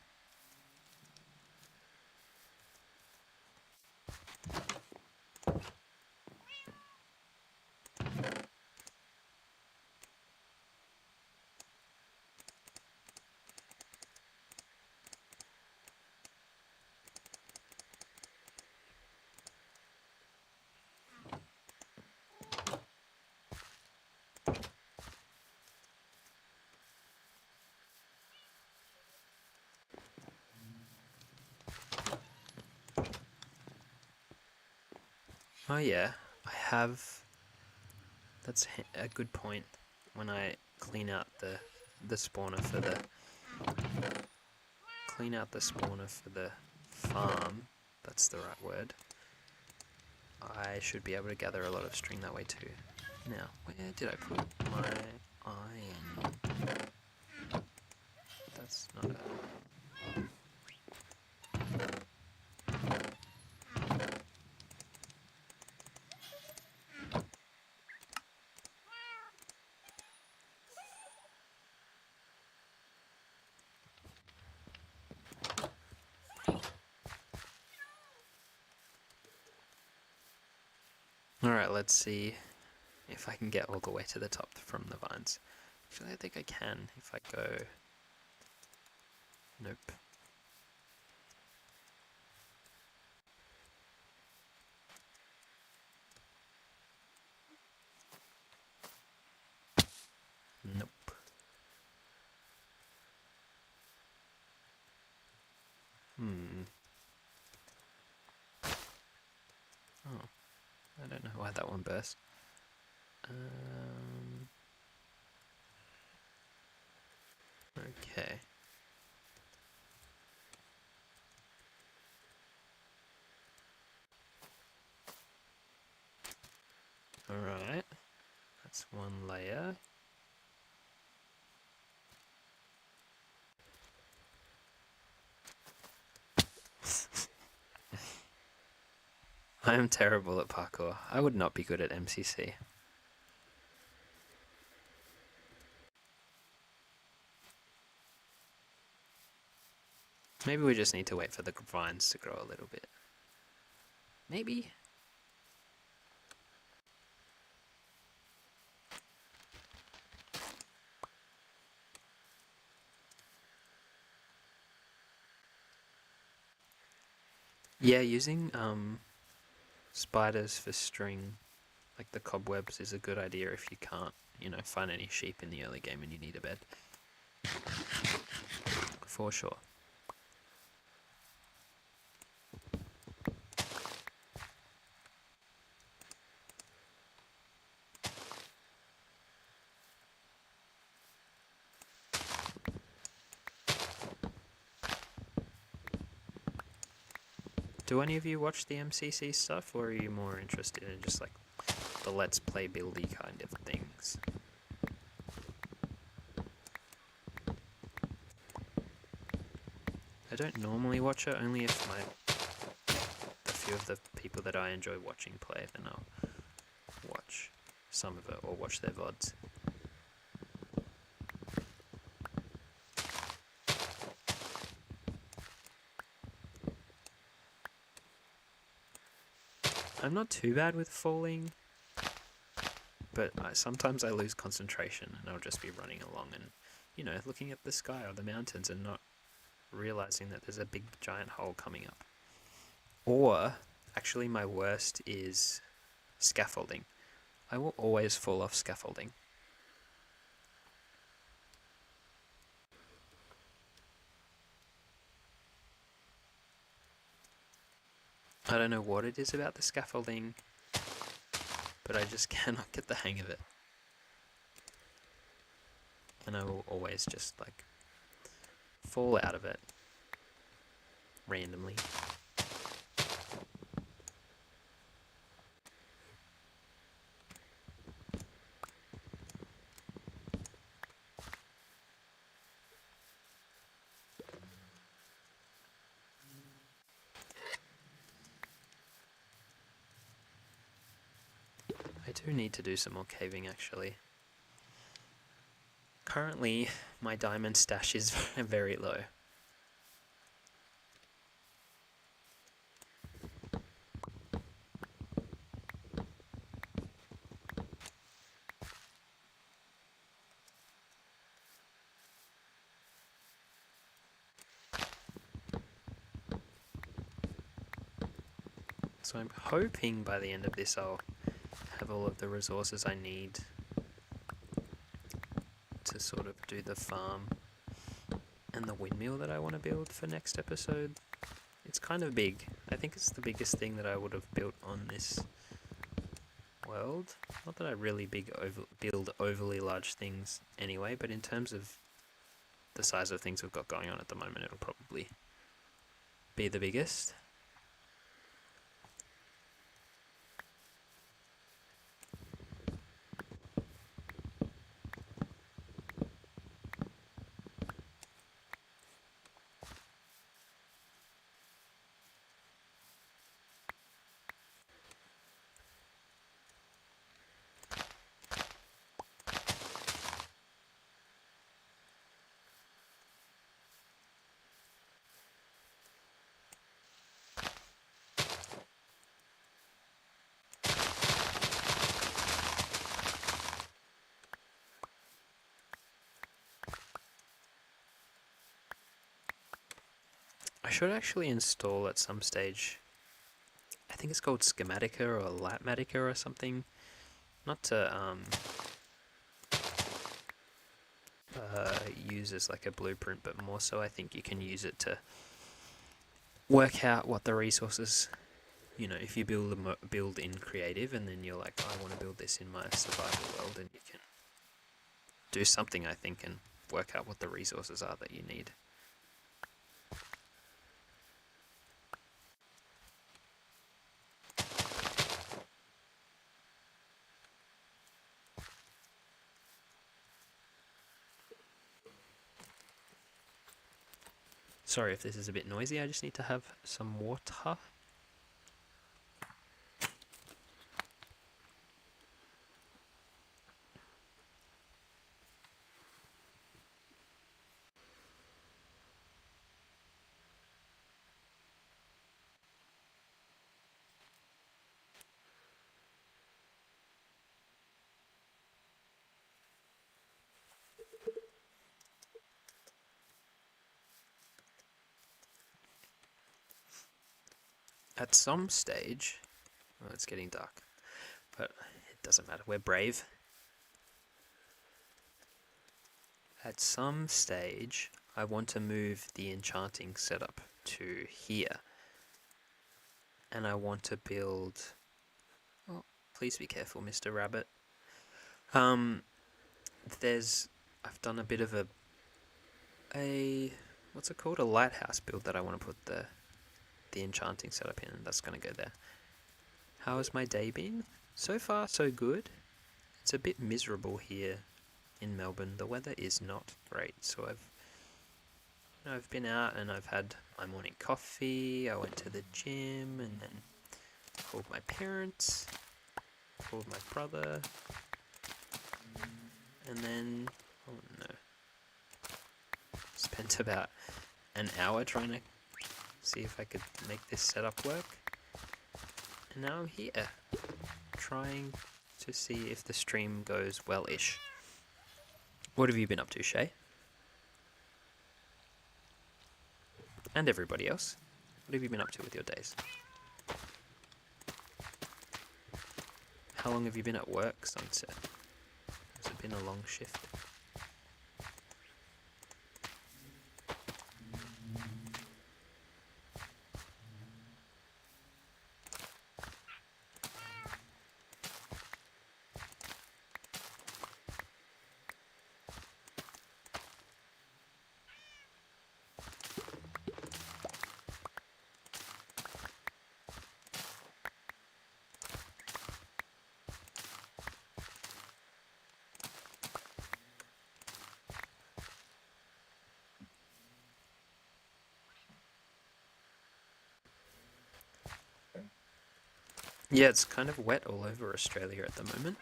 Oh yeah, I have... That's a good point. When I clean out the spawner for the... Clean out the spawner for the farm, that's the right word. I should be able to gather a lot of string that way too. Now, where did I put my iron? That's not a... Alright, let's see if I can get all the way to the top from the vines. Actually, I think I can if I go... Nope. Nope. Oh, I don't know why that one burst. Okay. Alright. That's one layer. I am terrible at parkour. I would not be good at MCC. Maybe we just need to wait for the vines to grow a little bit. Maybe. Yeah, using spiders for string, like the cobwebs, is a good idea if you can't, find any sheep in the early game and you need a bed. For sure. Do any of you watch the MCC stuff, or are you more interested in just like the let's play buildy kind of things? I don't normally watch it, only if a few of the people that I enjoy watching play, then I'll watch some of it or watch their VODs. I'm not too bad with falling, but sometimes I lose concentration and I'll just be running along and, looking at the sky or the mountains and not realizing that there's a big giant hole coming up. Or, actually my worst is scaffolding. I will always fall off scaffolding. I don't know what it is about the scaffolding, but I just cannot get the hang of it. And I will always just fall out of it randomly. I do need to do some more caving actually. Currently, my diamond stash is very low. So I'm hoping by the end of this I'll have all of the resources I need to sort of do the farm and the windmill that I want to build for next episode. It's kind of big. I think it's the biggest thing that I would have built on this world. Not that I really build overly large things anyway, but in terms of the size of things we've got going on at the moment, it'll probably be the biggest. I should actually install at some stage, I think it's called Schematica or Latmatica or something. Not to use as like a blueprint, but more so I think you can use it to work out what the resources, you know, if you build in creative and then you're like, I want to build this in my survival world, and you can do something, I think, and work out what the resources are that you need. Sorry if this is a bit noisy, I just need to have some water. At some stage, well, it's getting dark, but it doesn't matter, we're brave. At some stage, I want to move the enchanting setup to here. And I want to build... Oh, please be careful, Mr. Rabbit. I've done a bit of a what's it called? A lighthouse build that I want to put the enchanting setup in, and that's going to go there. How has my day been? So far, so good. It's a bit miserable here in Melbourne. The weather is not great, so I've been out and I've had my morning coffee. I went to the gym and then called my parents, called my brother, and then spent about an hour trying to see if I could make this setup work. And now I'm here, trying to see if the stream goes well-ish. What have you been up to, Shay? And everybody else? What have you been up to with your days? How long have you been at work, Sunset? Has it been a long shift? Yeah, it's kind of wet all over Australia at the moment.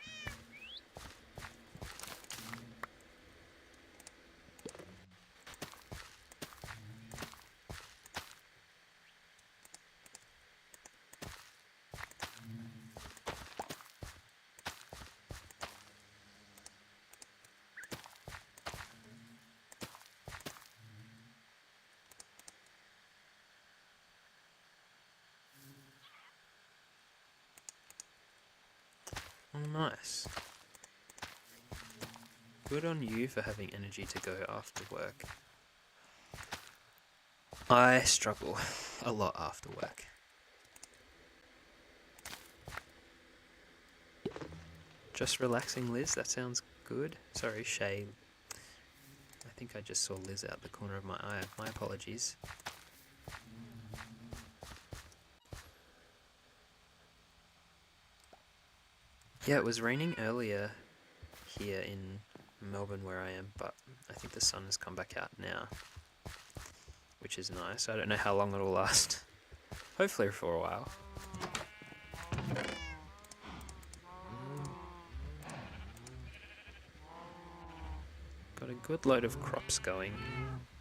Oh, nice. Good on you for having energy to go after work. I struggle a lot after work. Just relaxing, Liz? That sounds good. Sorry, Shay. I think I just saw Liz out the corner of my eye. My apologies. Yeah, it was raining earlier here in Melbourne where I am, but I think the sun has come back out now, which is nice. I don't know how long it'll last. Hopefully for a while. Got a good load of crops going,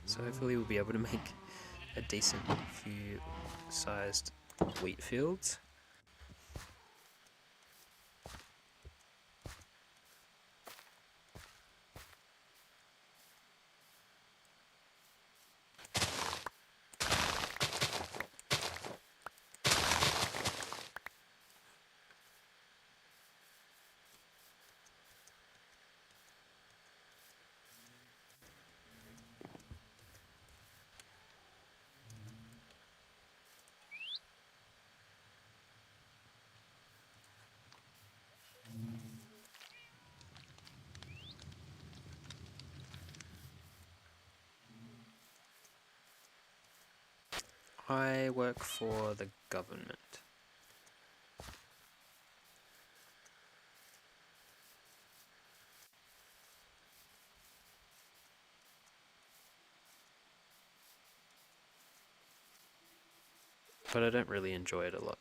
so hopefully we'll be able to make a decent few sized wheat fields. I work for the government. But I don't really enjoy it a lot.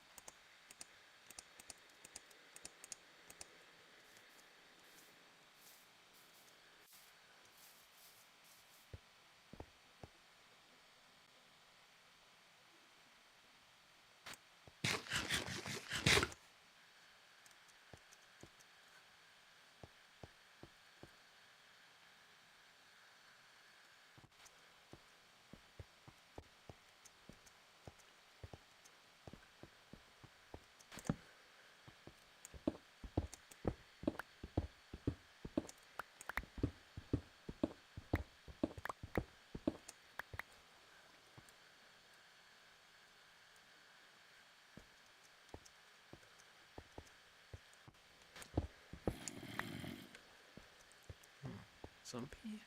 Zombie?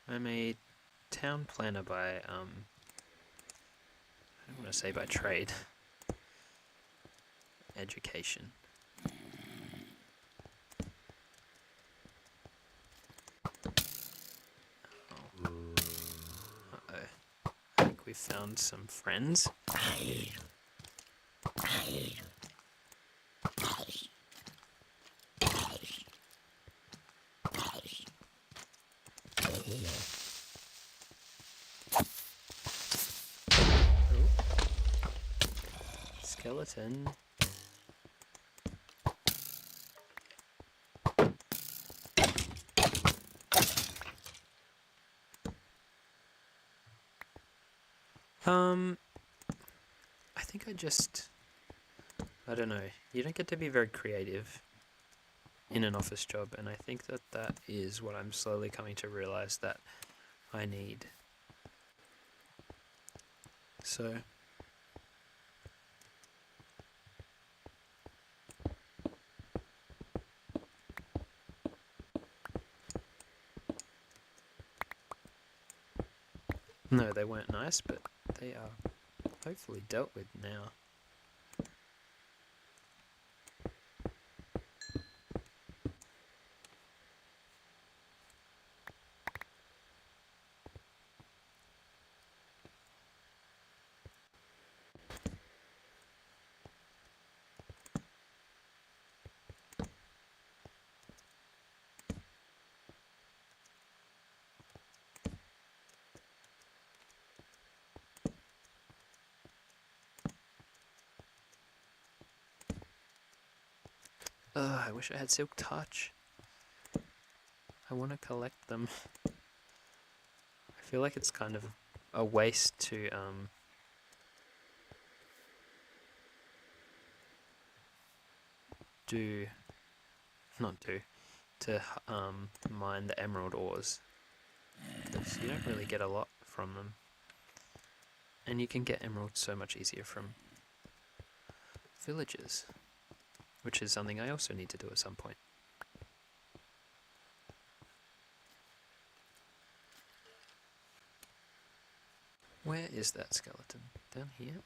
I'm a town planner by, I don't want to say by trade. Education. Oh. Uh-oh. I think we found some friends. Oh. Skeleton. I think I don't know, you don't get to be very creative in an office job, and I think that is what I'm slowly coming to realize that I need. So, no, they weren't nice, but they are hopefully dealt with now. I wish I had Silk Touch. I want to collect them. I feel like it's kind of a waste to mine the emerald ores, because you don't really get a lot from them, and you can get emeralds so much easier from villages, which is something I also need to do at some point. Where is that skeleton? Down here?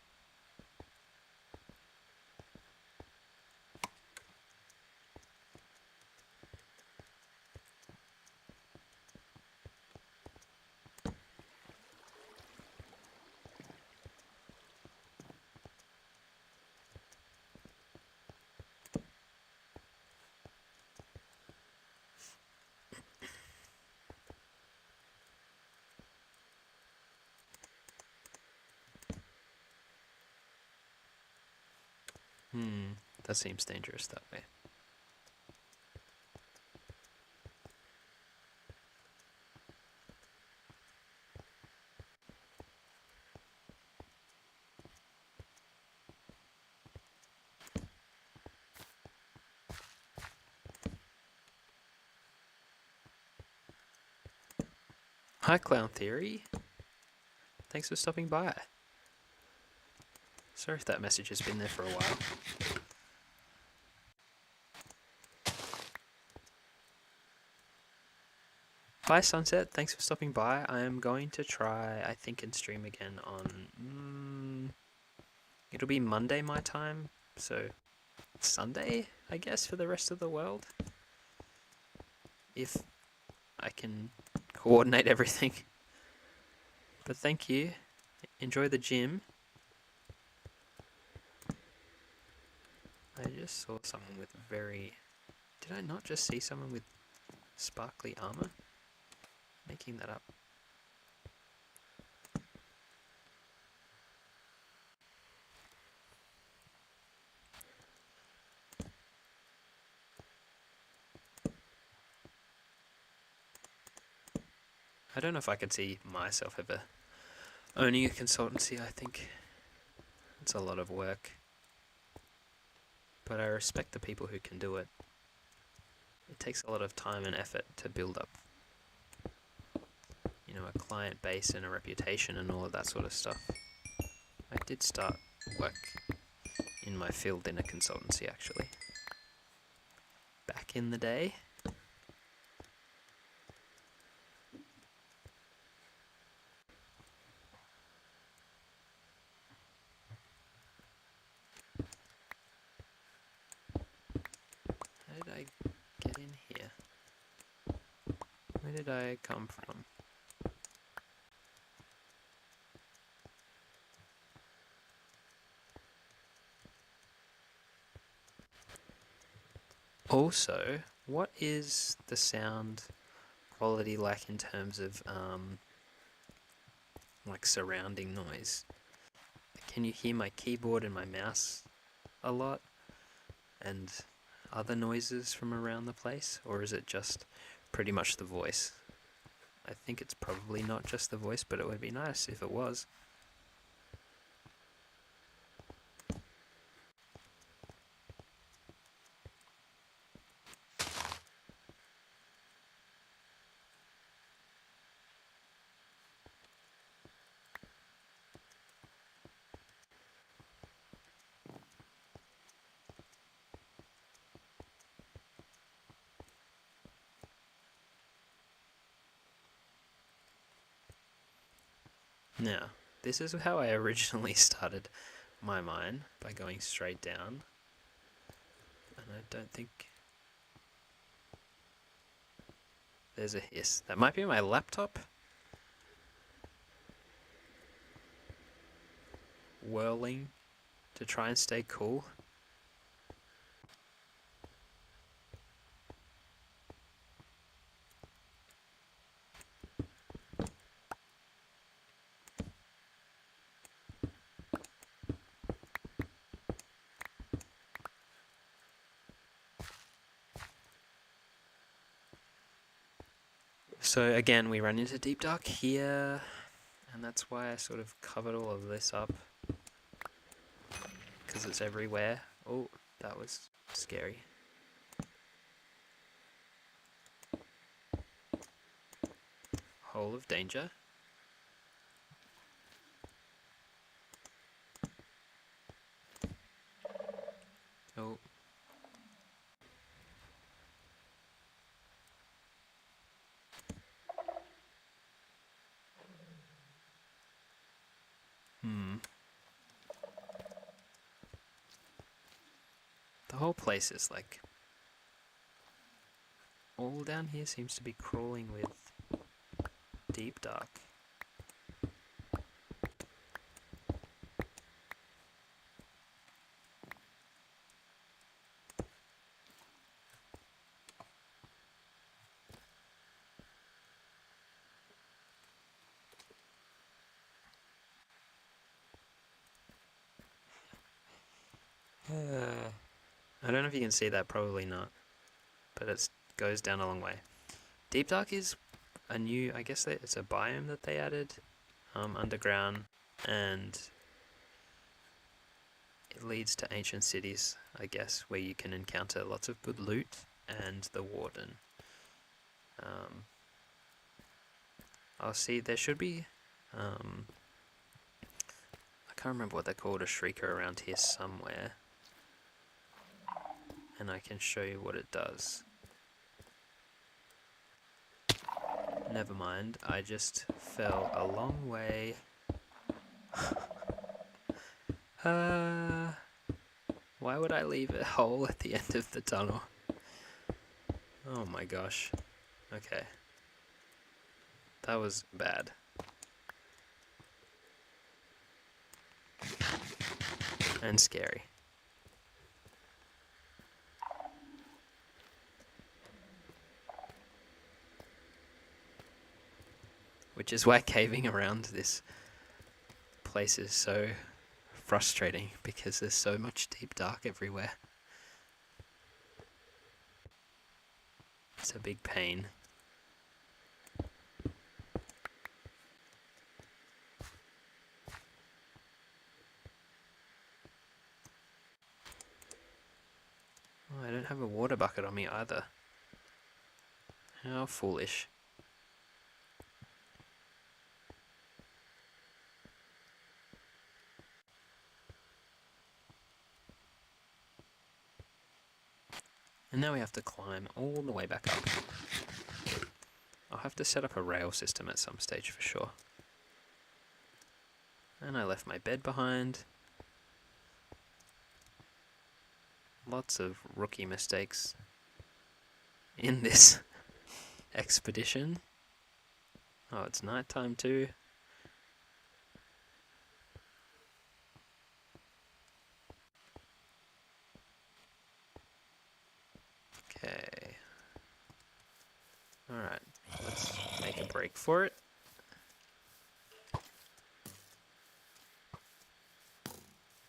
That seems dangerous that way. Hi, Clown Theory. Thanks for stopping by. Sorry if that message has been there for a while. Hi Sunset, thanks for stopping by. I am going to try, I think, and stream again on... it'll be Monday my time, so Sunday, I guess, for the rest of the world. If I can coordinate everything. But thank you. Enjoy the gym. I just saw someone with very... Did I not just see someone with sparkly armor? Making that up. I don't know if I could see myself ever owning a consultancy. I think it's a lot of work. But I respect the people who can do it. It takes a lot of time and effort to build up, you know, a client base and a reputation and all of that sort of stuff. I did start work in my field in a consultancy, actually. Back in the day. How did I get in here? Where did I come from? Also, what is the sound quality like in terms of like surrounding noise? Can you hear my keyboard and my mouse a lot and other noises from around the place, or is it just pretty much the voice? I think it's probably not just the voice, but it would be nice if it was. Now, this is how I originally started my mine, by going straight down. And I don't think there's a hiss. That might be my laptop whirling to try and stay cool. So again, we run into Deep Dark here, and that's why I sort of covered all of this up, because it's everywhere. Oh, that was scary. Hole of danger. Oh. The whole place is like... all down here seems to be crawling with Deep Dark. I don't know if you can see that, probably not, but it goes down a long way. Deep Dark is a new, I guess it's a biome that they added underground, and it leads to ancient cities, I guess, where you can encounter lots of good loot and the warden. I'll see, there should be, I can't remember what they're called, a shrieker around here somewhere, and I can show you what it does. Never mind, I just fell a long way. Why would I leave a hole at the end of the tunnel? Oh my gosh. Okay. That was bad. And scary. Which is why caving around this place is so frustrating, because there's so much deep dark everywhere. It's a big pain. Oh, I don't have a water bucket on me either. How foolish. And now we have to climb all the way back up. I'll have to set up a rail system at some stage for sure. And I left my bed behind. Lots of rookie mistakes in this expedition. Oh, it's nighttime too. Okay. Alright, let's make a break for it.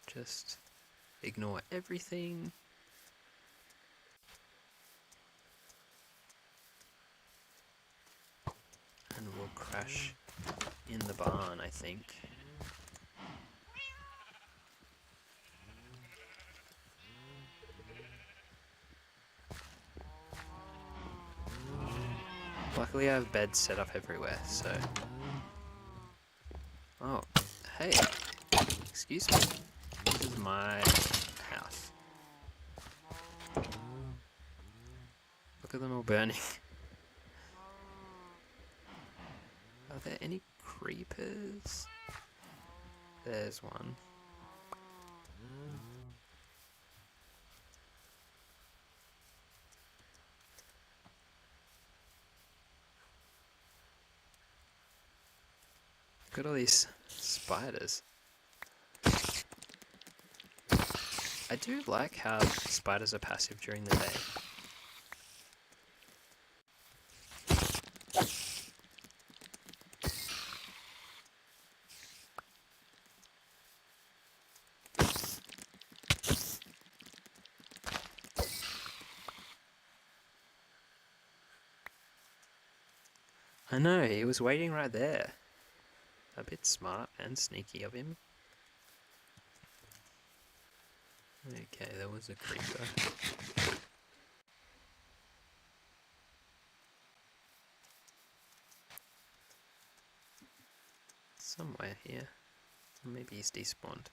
Just ignore everything. And we'll crash in the barn, I think. Luckily I have beds set up everywhere, so... Oh, hey! Excuse me. This is my house. Look at them all burning. Are there any creepers? There's one. Look at all these spiders. I do like how spiders are passive during the day. I know, he was waiting right there. A bit smart and sneaky of him. Okay, there was a creeper. Somewhere here. Maybe he's despawned.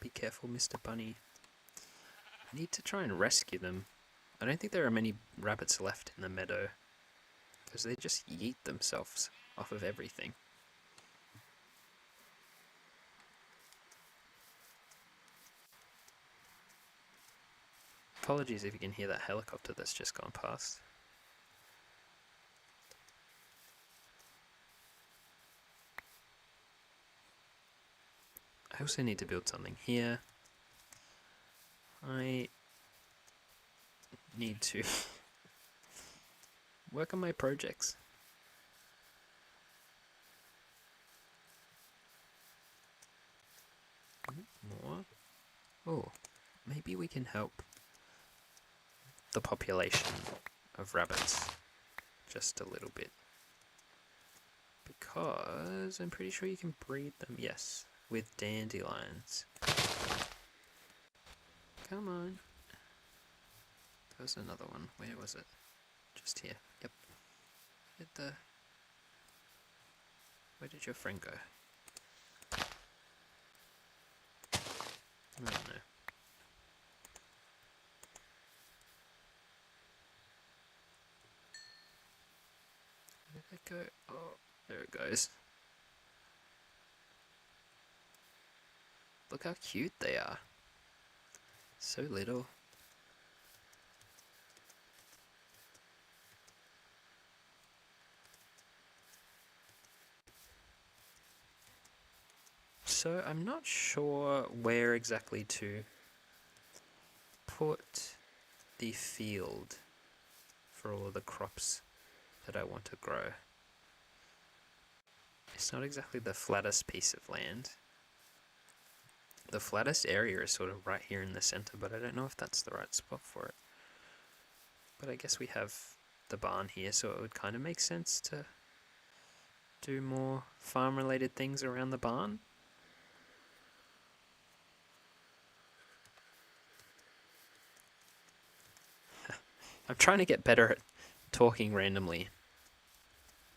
Be careful, Mr. Bunny. I need to try and rescue them. I don't think there are many rabbits left in the meadow, because they just yeet themselves off of everything. Apologies if you can hear that helicopter that's just gone past. I also need to build something here. I need to work on my projects. More? Oh, maybe we can help the population of rabbits just a little bit. Because I'm pretty sure you can breed them, yes, with dandelions. Come on. There's another one. Where was it? Just here. Yep. Where did your friend go? Oh no. go? Oh, there it goes. Look how cute they are. So little. So I'm not sure where exactly to put the field for all the crops that I want to grow. It's not exactly the flattest piece of land. The flattest area is sort of right here in the center, but I don't know if that's the right spot for it. But I guess we have the barn here, so it would kind of make sense to do more farm-related things around the barn. I'm trying to get better at talking randomly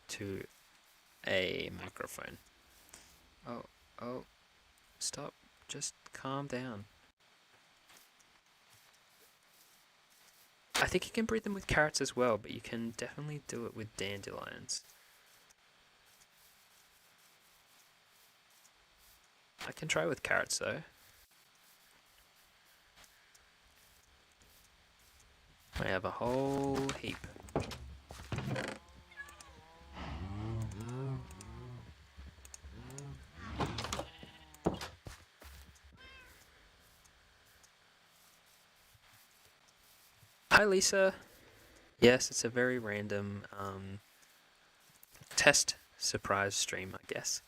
to a microphone. Oh, stop. Just calm down. I think you can breed them with carrots as well, but you can definitely do it with dandelions. I can try with carrots though. I have a whole heap. Hi Lisa. Yes, it's a very random test surprise stream, I guess.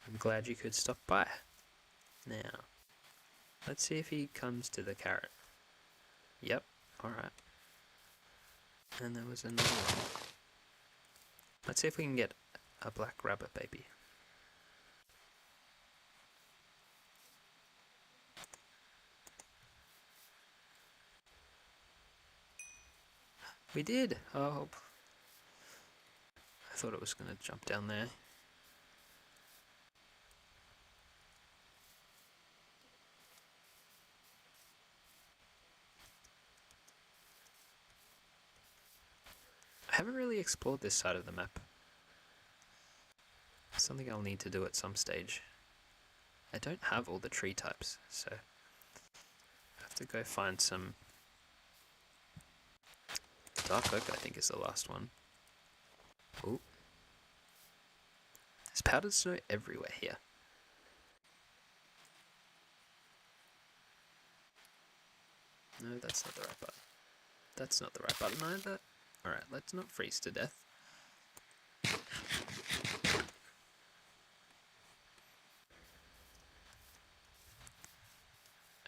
I'm glad you could stop by. Now, let's see if he comes to the carrot. Yep, alright. And there was another one. Let's see if we can get a black rabbit baby. We did! Oh, I thought it was going to jump down there. I haven't really explored this side of the map. Something I'll need to do at some stage. I don't have all the tree types, so I have to go find some. Dark oak, I think, is the last one. Ooh. There's powdered snow everywhere here. No, that's not the right button. That's not the right button either. Alright, let's not freeze to death.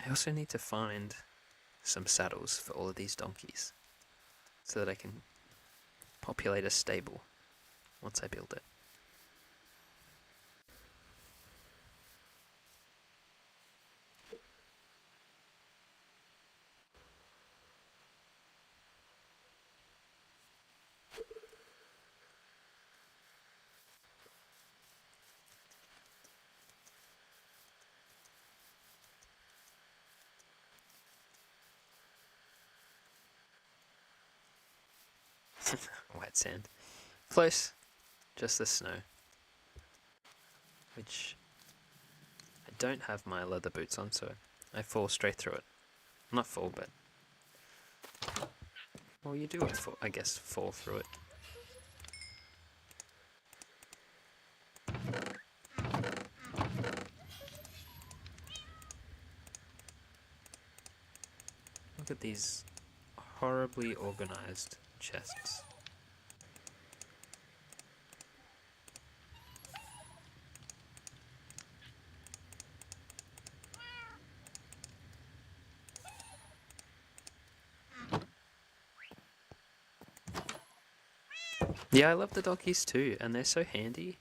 I also need to find some saddles for all of these donkeys so that I can populate a stable once I build it. White sand. Close. Just the snow. Which I don't have my leather boots on, so I fall straight through it. Not fall, but... Well, you do, I guess, fall through it. Look at these horribly organized chests. Yeah, I love the donkeys too, and they're so handy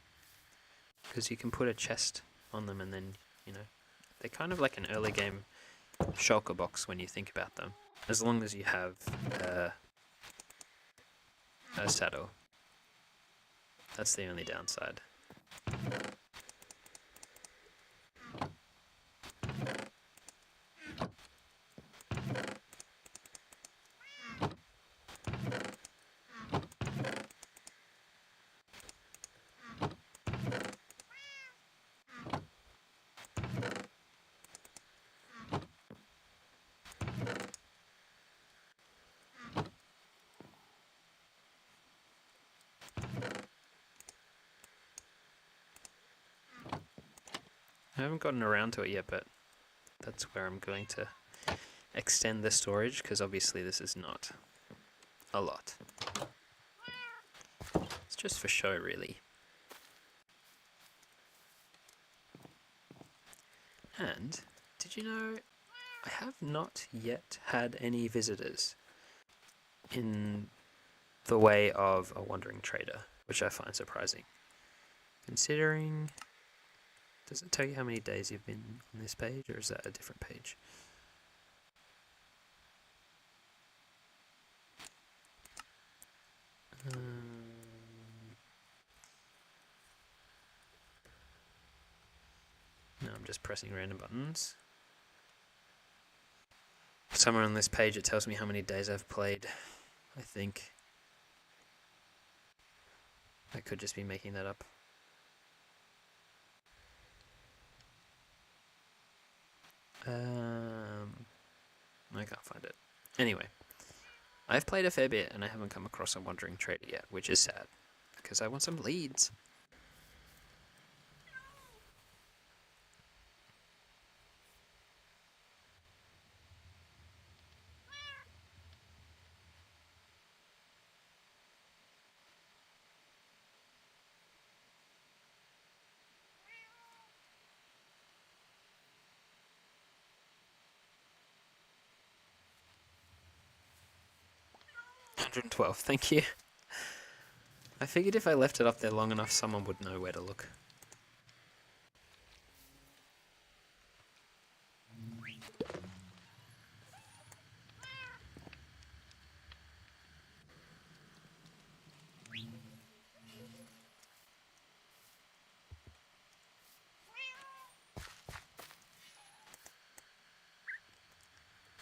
because you can put a chest on them and then, you know, they're kind of like an early game shulker box when you think about them, as long as you have a saddle. That's the only downside. haven't gotten around to it yet, but that's where I'm going to extend the storage, because obviously this is not a lot. It's just for show, really. And did you know I have not yet had any visitors in the way of a wandering trader, which I find surprising. Considering, does it tell you how many days you've been on this page, or is that a different page? No, I'm just pressing random buttons. Somewhere on this page it tells me how many days I've played, I think. I could just be making that up. I can't find it. Anyway, I've played a fair bit and I haven't come across a wandering trader yet, which is sad, because I want some leads. $112, thank you. I figured if I left it up there long enough, someone would know where to look.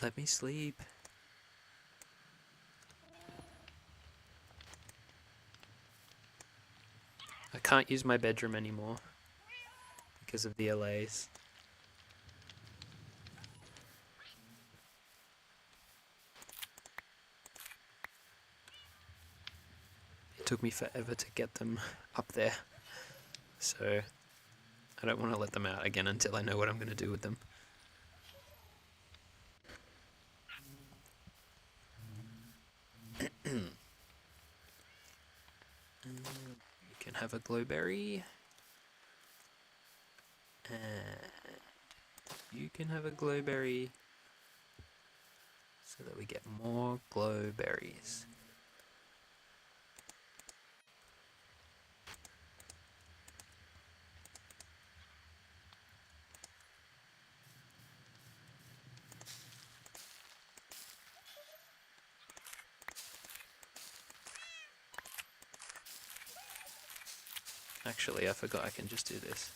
Let me sleep. I can't use my bedroom anymore because of the LAs. It took me forever to get them up there, so I don't want to let them out again until I know what I'm going to do with them. You can have a glowberry. And you can have a glowberry so that we get more glowberries. Actually, I forgot I can just do this.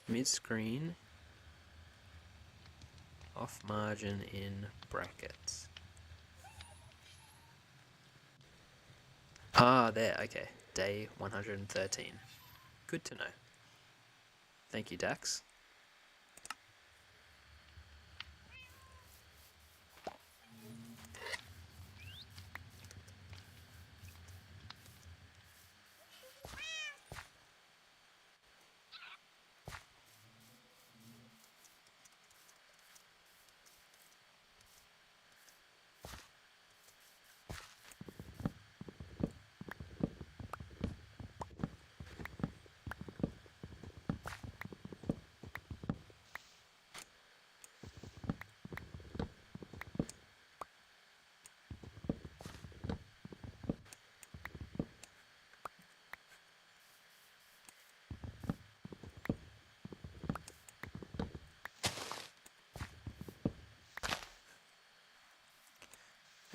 Mid-screen, off margin in brackets. Ah, there, okay. Day 113. Good to know. Thank you, Dax.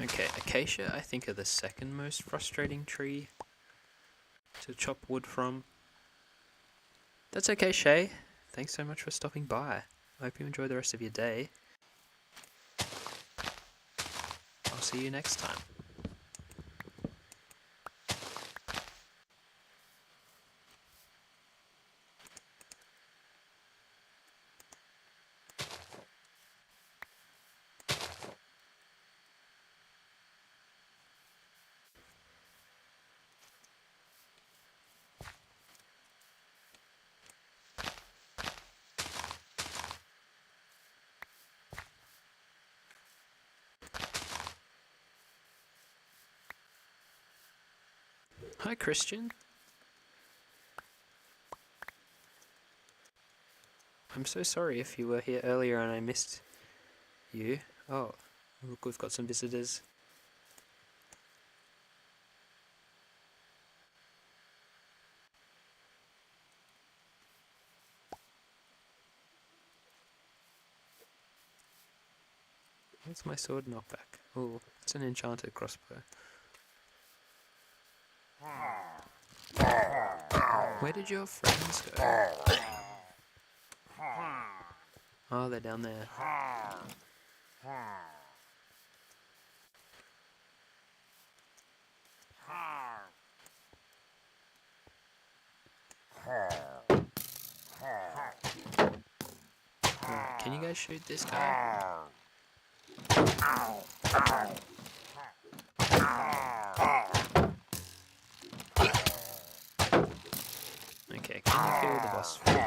Okay, acacia I think are the second most frustrating tree to chop wood from. That's okay, Shay. Thanks so much for stopping by. I hope you enjoy the rest of your day. I'll see you next time. Hi, Christian. I'm so sorry if you were here earlier and I missed you. Oh, look, we've got some visitors. Where's my sword knockback? Oh, it's an enchanted crossbow. Where did your friends go? Oh, they're down there. Alright, can you guys shoot this guy? Okay, can you kill the boss for me?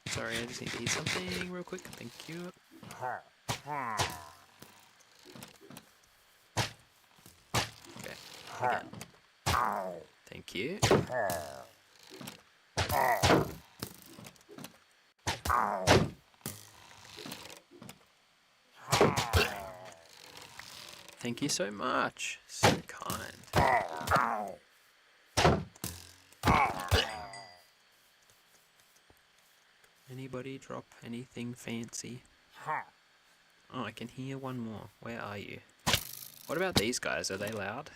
Sorry, I just need to eat something real quick. Thank you. Okay, again. Thank you. Thank you so much. So kind. Anybody drop anything fancy? Oh, I can hear one more. Where are you? What about these guys? Are they loud?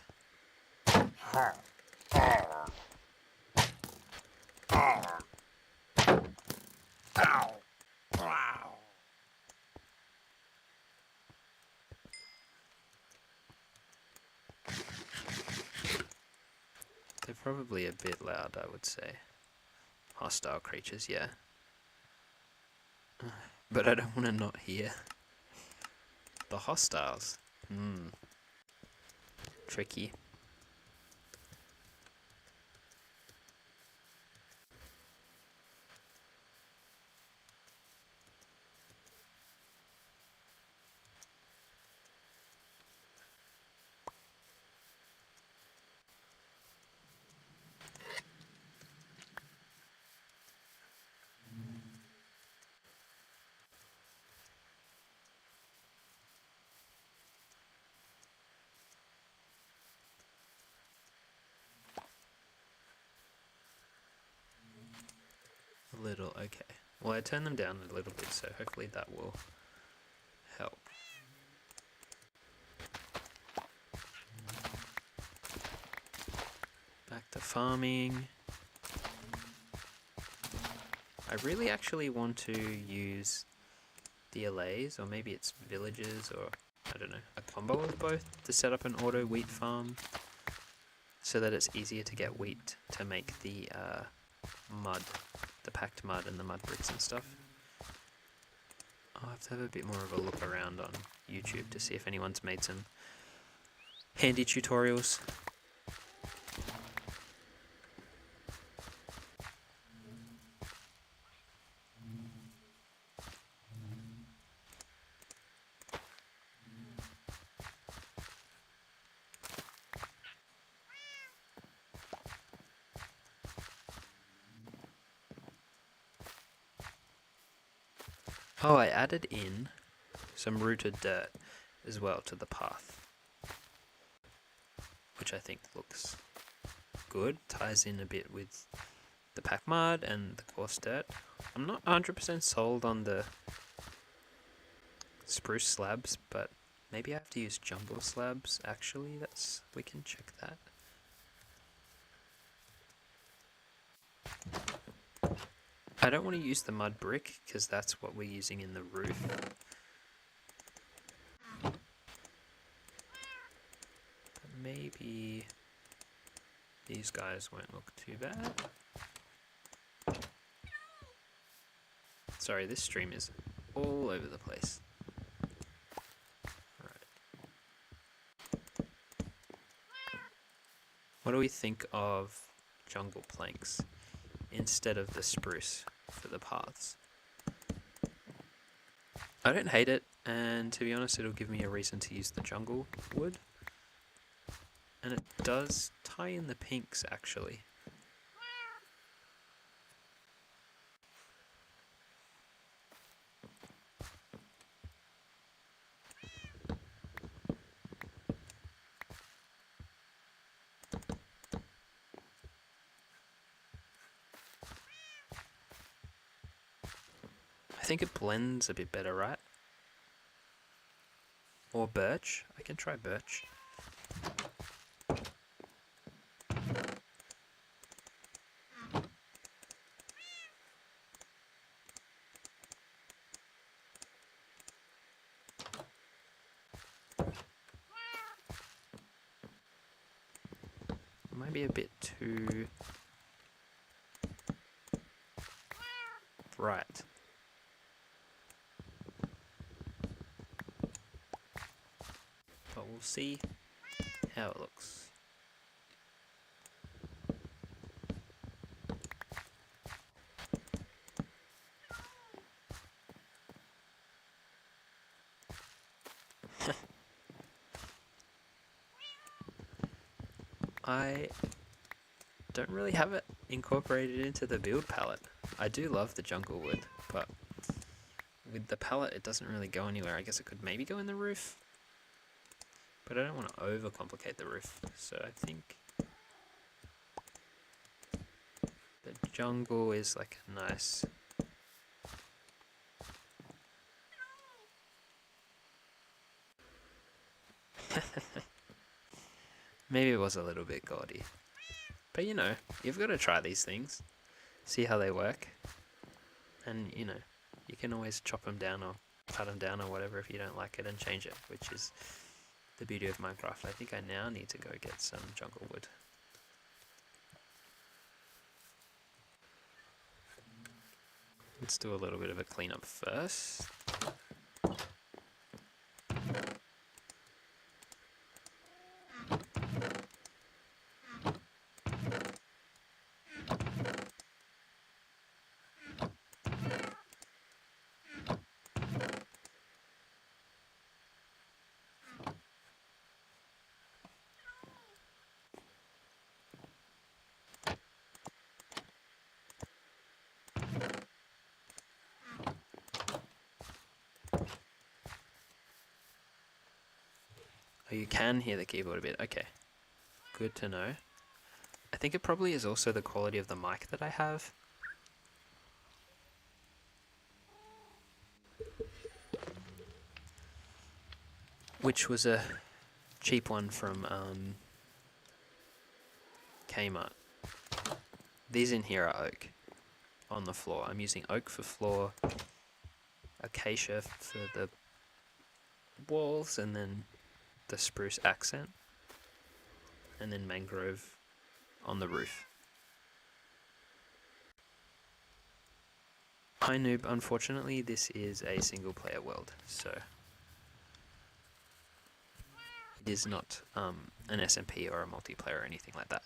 They're probably a bit loud, I would say. Hostile creatures, yeah. But I don't want to not hear. The hostiles. Tricky. A little, okay. Well, I turned them down a little bit, so hopefully that will help. Back to farming. I really actually want to use DLAs, or maybe it's villages, or I don't know, a combo of both to set up an auto wheat farm so that it's easier to get wheat to make the mud, the packed mud and the mud bricks and stuff. I'll have to have a bit more of a look around on YouTube to see if anyone's made some handy tutorials. Oh, I added in some rooted dirt as well to the path, which I think looks good, ties in a bit with the pack mud and the coarse dirt. I'm not 100% sold on the spruce slabs, but maybe I have to use jumbo slabs actually. We can check that. I don't want to use the mud brick because that's what we're using in the roof. But maybe these guys won't look too bad. Sorry, this stream is all over the place. Alright. What do we think of jungle planks instead of the spruce for the paths? I don't hate it, and to be honest, it'll give me a reason to use the jungle wood. And it does tie in the pinks, actually. I think it blends a bit better, right? Or birch. I can try birch. Might be a bit too bright. But we'll see how it looks. I don't really have it incorporated into the build palette. I do love the jungle wood, but with the palette it doesn't really go anywhere. I guess it could maybe go in the roof, but I don't want to overcomplicate the roof, so I think the jungle is like a nice... Maybe it was a little bit gaudy. But you know, you've got to try these things, see how they work, and you know, you can always chop them down or cut them down or whatever if you don't like it and change it, which is the beauty of Minecraft. I think I now need to go get some jungle wood. Let's do a little bit of a cleanup first. Oh, you can hear the keyboard a bit. Okay, good to know. I think it probably is also the quality of the mic that I have. Which was a cheap one from Kmart. These in here are oak on the floor. I'm using oak for floor, acacia for the walls, and then the spruce accent, and then mangrove on the roof. Hi noob, unfortunately this is a single player world, so it is not an SMP or a multiplayer or anything like that.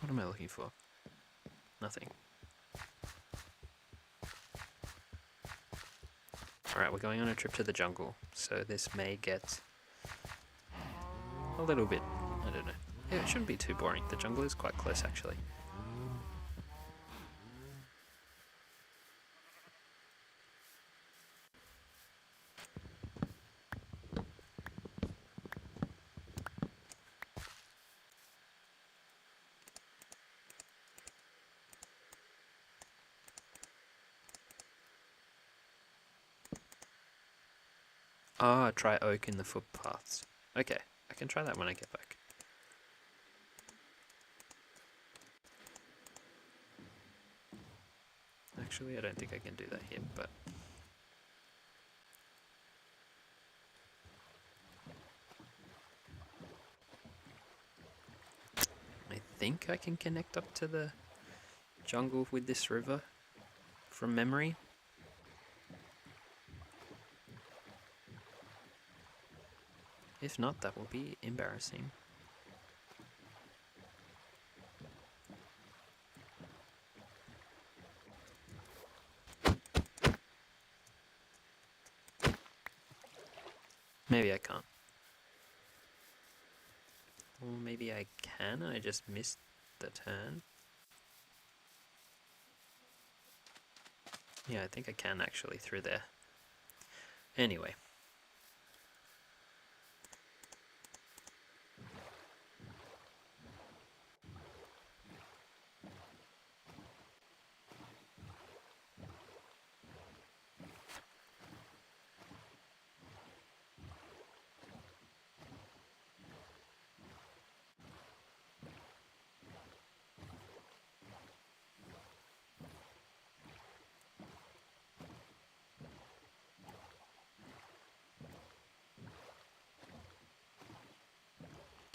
What am I looking for? Nothing. Alright, we're going on a trip to the jungle, so this may get a little bit, I don't know. Yeah, it shouldn't be too boring. The jungle is quite close, actually. Ah, try oak in the footpaths. Okay, I can try that when I get back. Actually, I don't think I can do that here, but... I think I can connect up to the jungle with this river from memory. If not, that will be embarrassing. Maybe I can't. Or maybe I can, I just missed the turn. Yeah, I think I can actually through there. Anyway.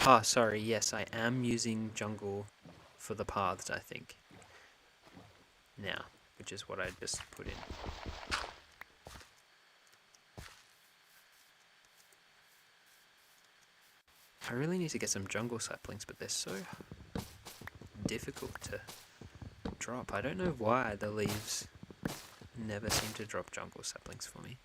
Ah, sorry, yes, I am using jungle for the paths, I think. Now, which is what I just put in. I really need to get some jungle saplings, but they're so difficult to drop. I don't know why the leaves never seem to drop jungle saplings for me.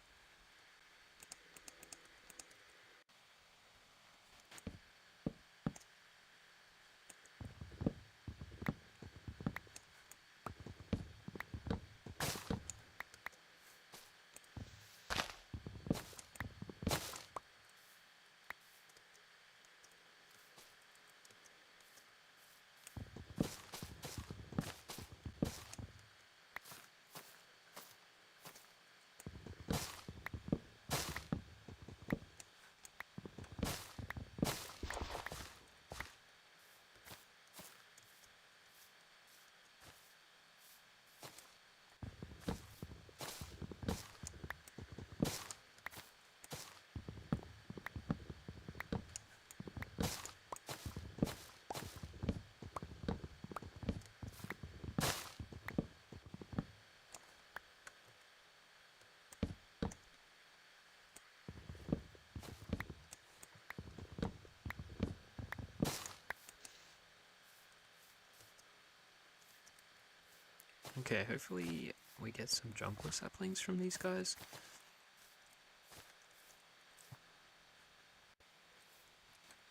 Okay, hopefully we get some jungle saplings from these guys.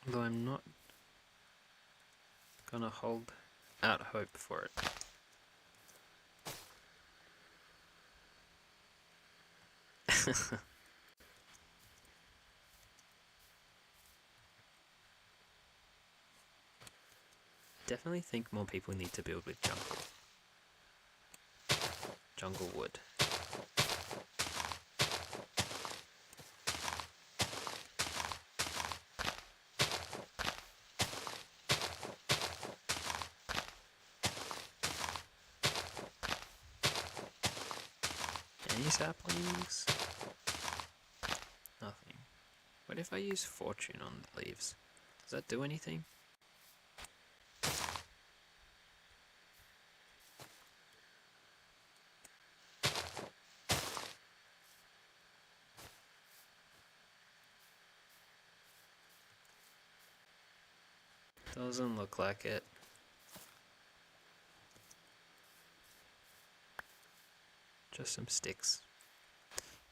Although I'm not gonna hold out hope for it. Definitely think more people need to build with jungle wood. Any saplings? Nothing. What if I use fortune on the leaves? Does that do anything? Doesn't look like it. Just some sticks.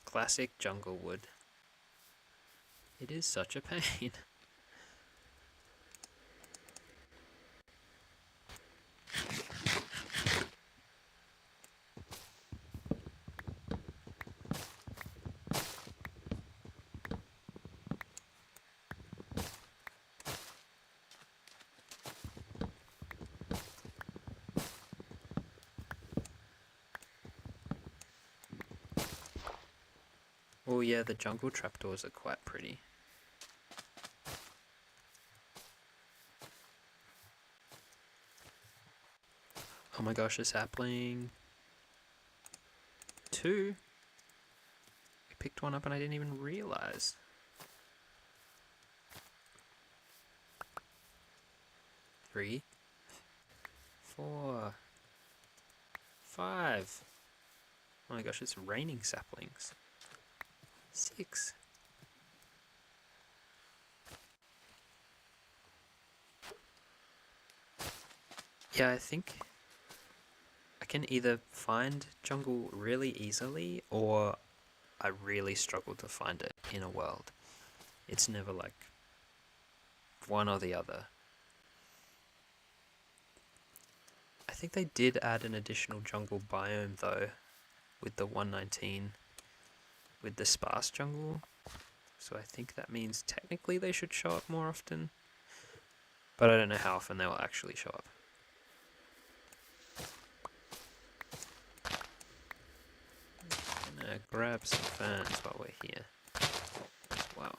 Classic jungle wood. It is such a pain. Oh yeah, the jungle trapdoors are quite pretty. Oh my gosh, a sapling. 2? We picked one up and I didn't even realize. 3, 4, 5. Oh my gosh, it's raining saplings. 6. Yeah, I think I can either find jungle really easily or I really struggle to find it in a world. It's never like one or the other. I think they did add an additional jungle biome though with the 119 with the sparse jungle. So I think that means technically they should show up more often. But I don't know how often they will actually show up. I'm gonna grab some ferns while we're here. Wow.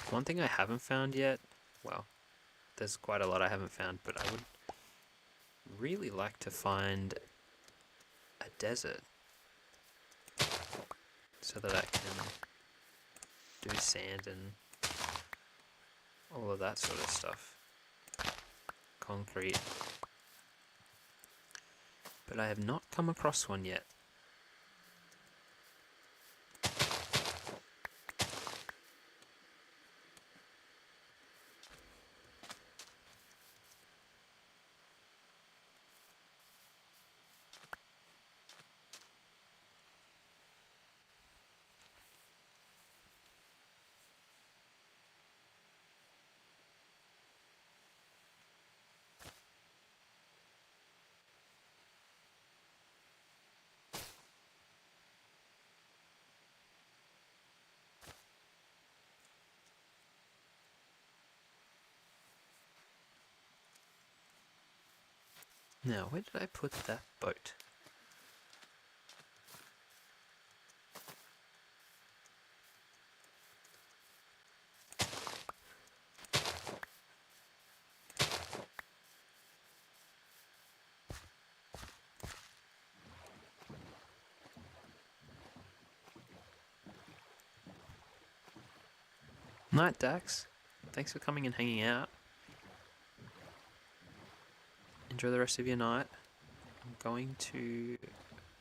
One thing I haven't found yet, well, there's quite a lot I haven't found, but I would really like to find a desert so that I can do sand and all of that sort of stuff. Concrete. But I have not come across one yet. Now, where did I put that boat? Night, Dax. Thanks for coming and hanging out. Enjoy the rest of your night. I'm going to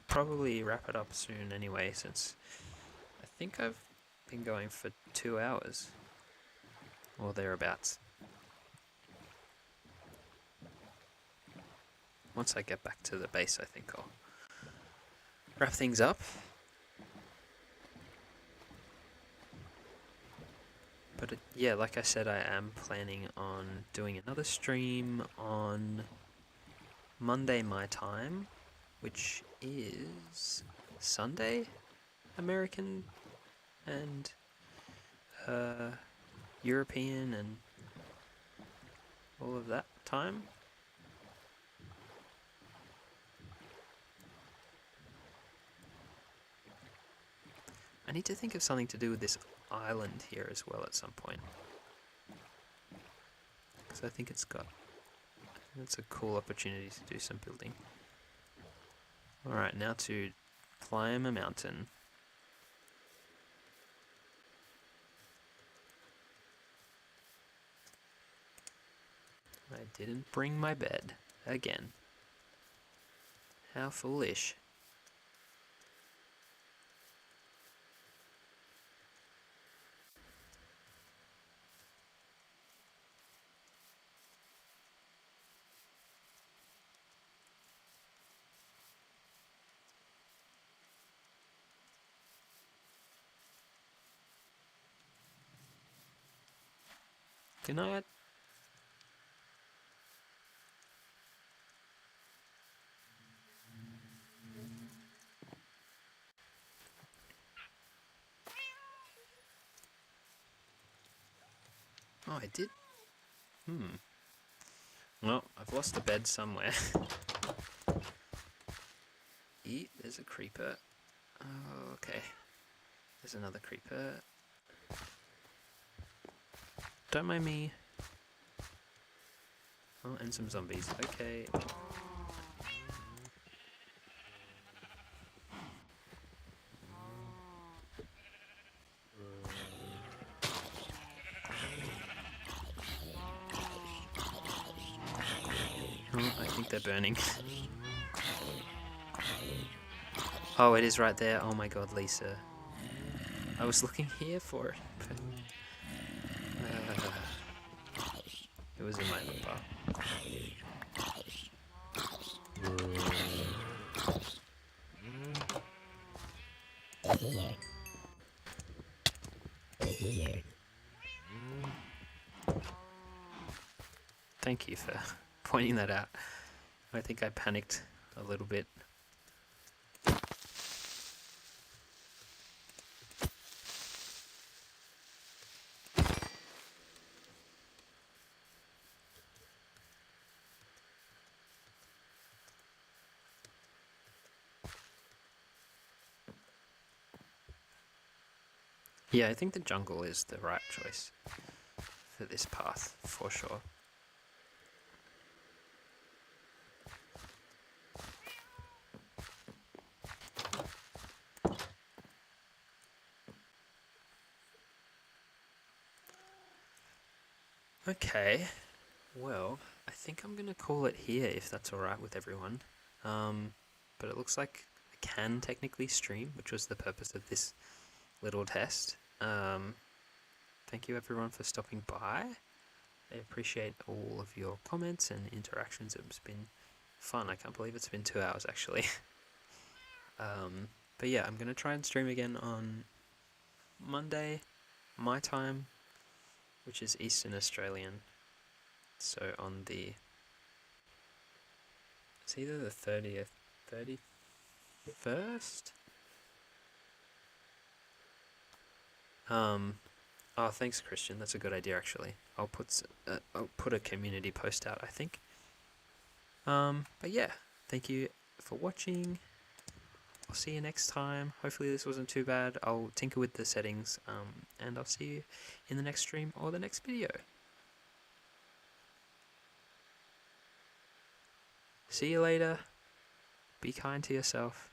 probably wrap it up soon anyway, since I think I've been going for 2 hours. Or thereabouts. Once I get back to the base, I think I'll wrap things up. But yeah, like I said, I am planning on doing another stream on Monday my time, which is Sunday American and European and all of that time. I need to think of something to do with this island here as well at some point, because I think it's a cool opportunity to do some building. Alright, now to climb a mountain. I didn't bring my bed again. How foolish. Good night. Oh, I did? Well, I've lost the bed somewhere. Eat, there's a creeper. Oh, okay. There's another creeper. Don't mind me. Oh, and some zombies. Okay. Oh, I think they're burning. Oh, it is right there. Oh my god, Lisa. I was looking here for it, but... was in my hotbar. Thank you for pointing that out. I think I panicked a little bit. Yeah, I think the jungle is the right choice for this path, for sure. Okay, well, I think I'm going to call it here if that's alright with everyone. But it looks like I can technically stream, which was the purpose of this little test. Thank you everyone for stopping by. I appreciate all of your comments and interactions. It's been fun. I can't believe it's been 2 hours actually. But yeah, I'm going to try and stream again on Monday, my time, which is Eastern Australian. So on the, it's either the 30th, 31st? Oh, thanks Christian, that's a good idea actually. I'll put a community post out, I think. But yeah, thank you for watching. I'll see you next time. Hopefully this wasn't too bad. I'll tinker with the settings, and I'll see you in the next stream or the next video. See you later. Be kind to yourself.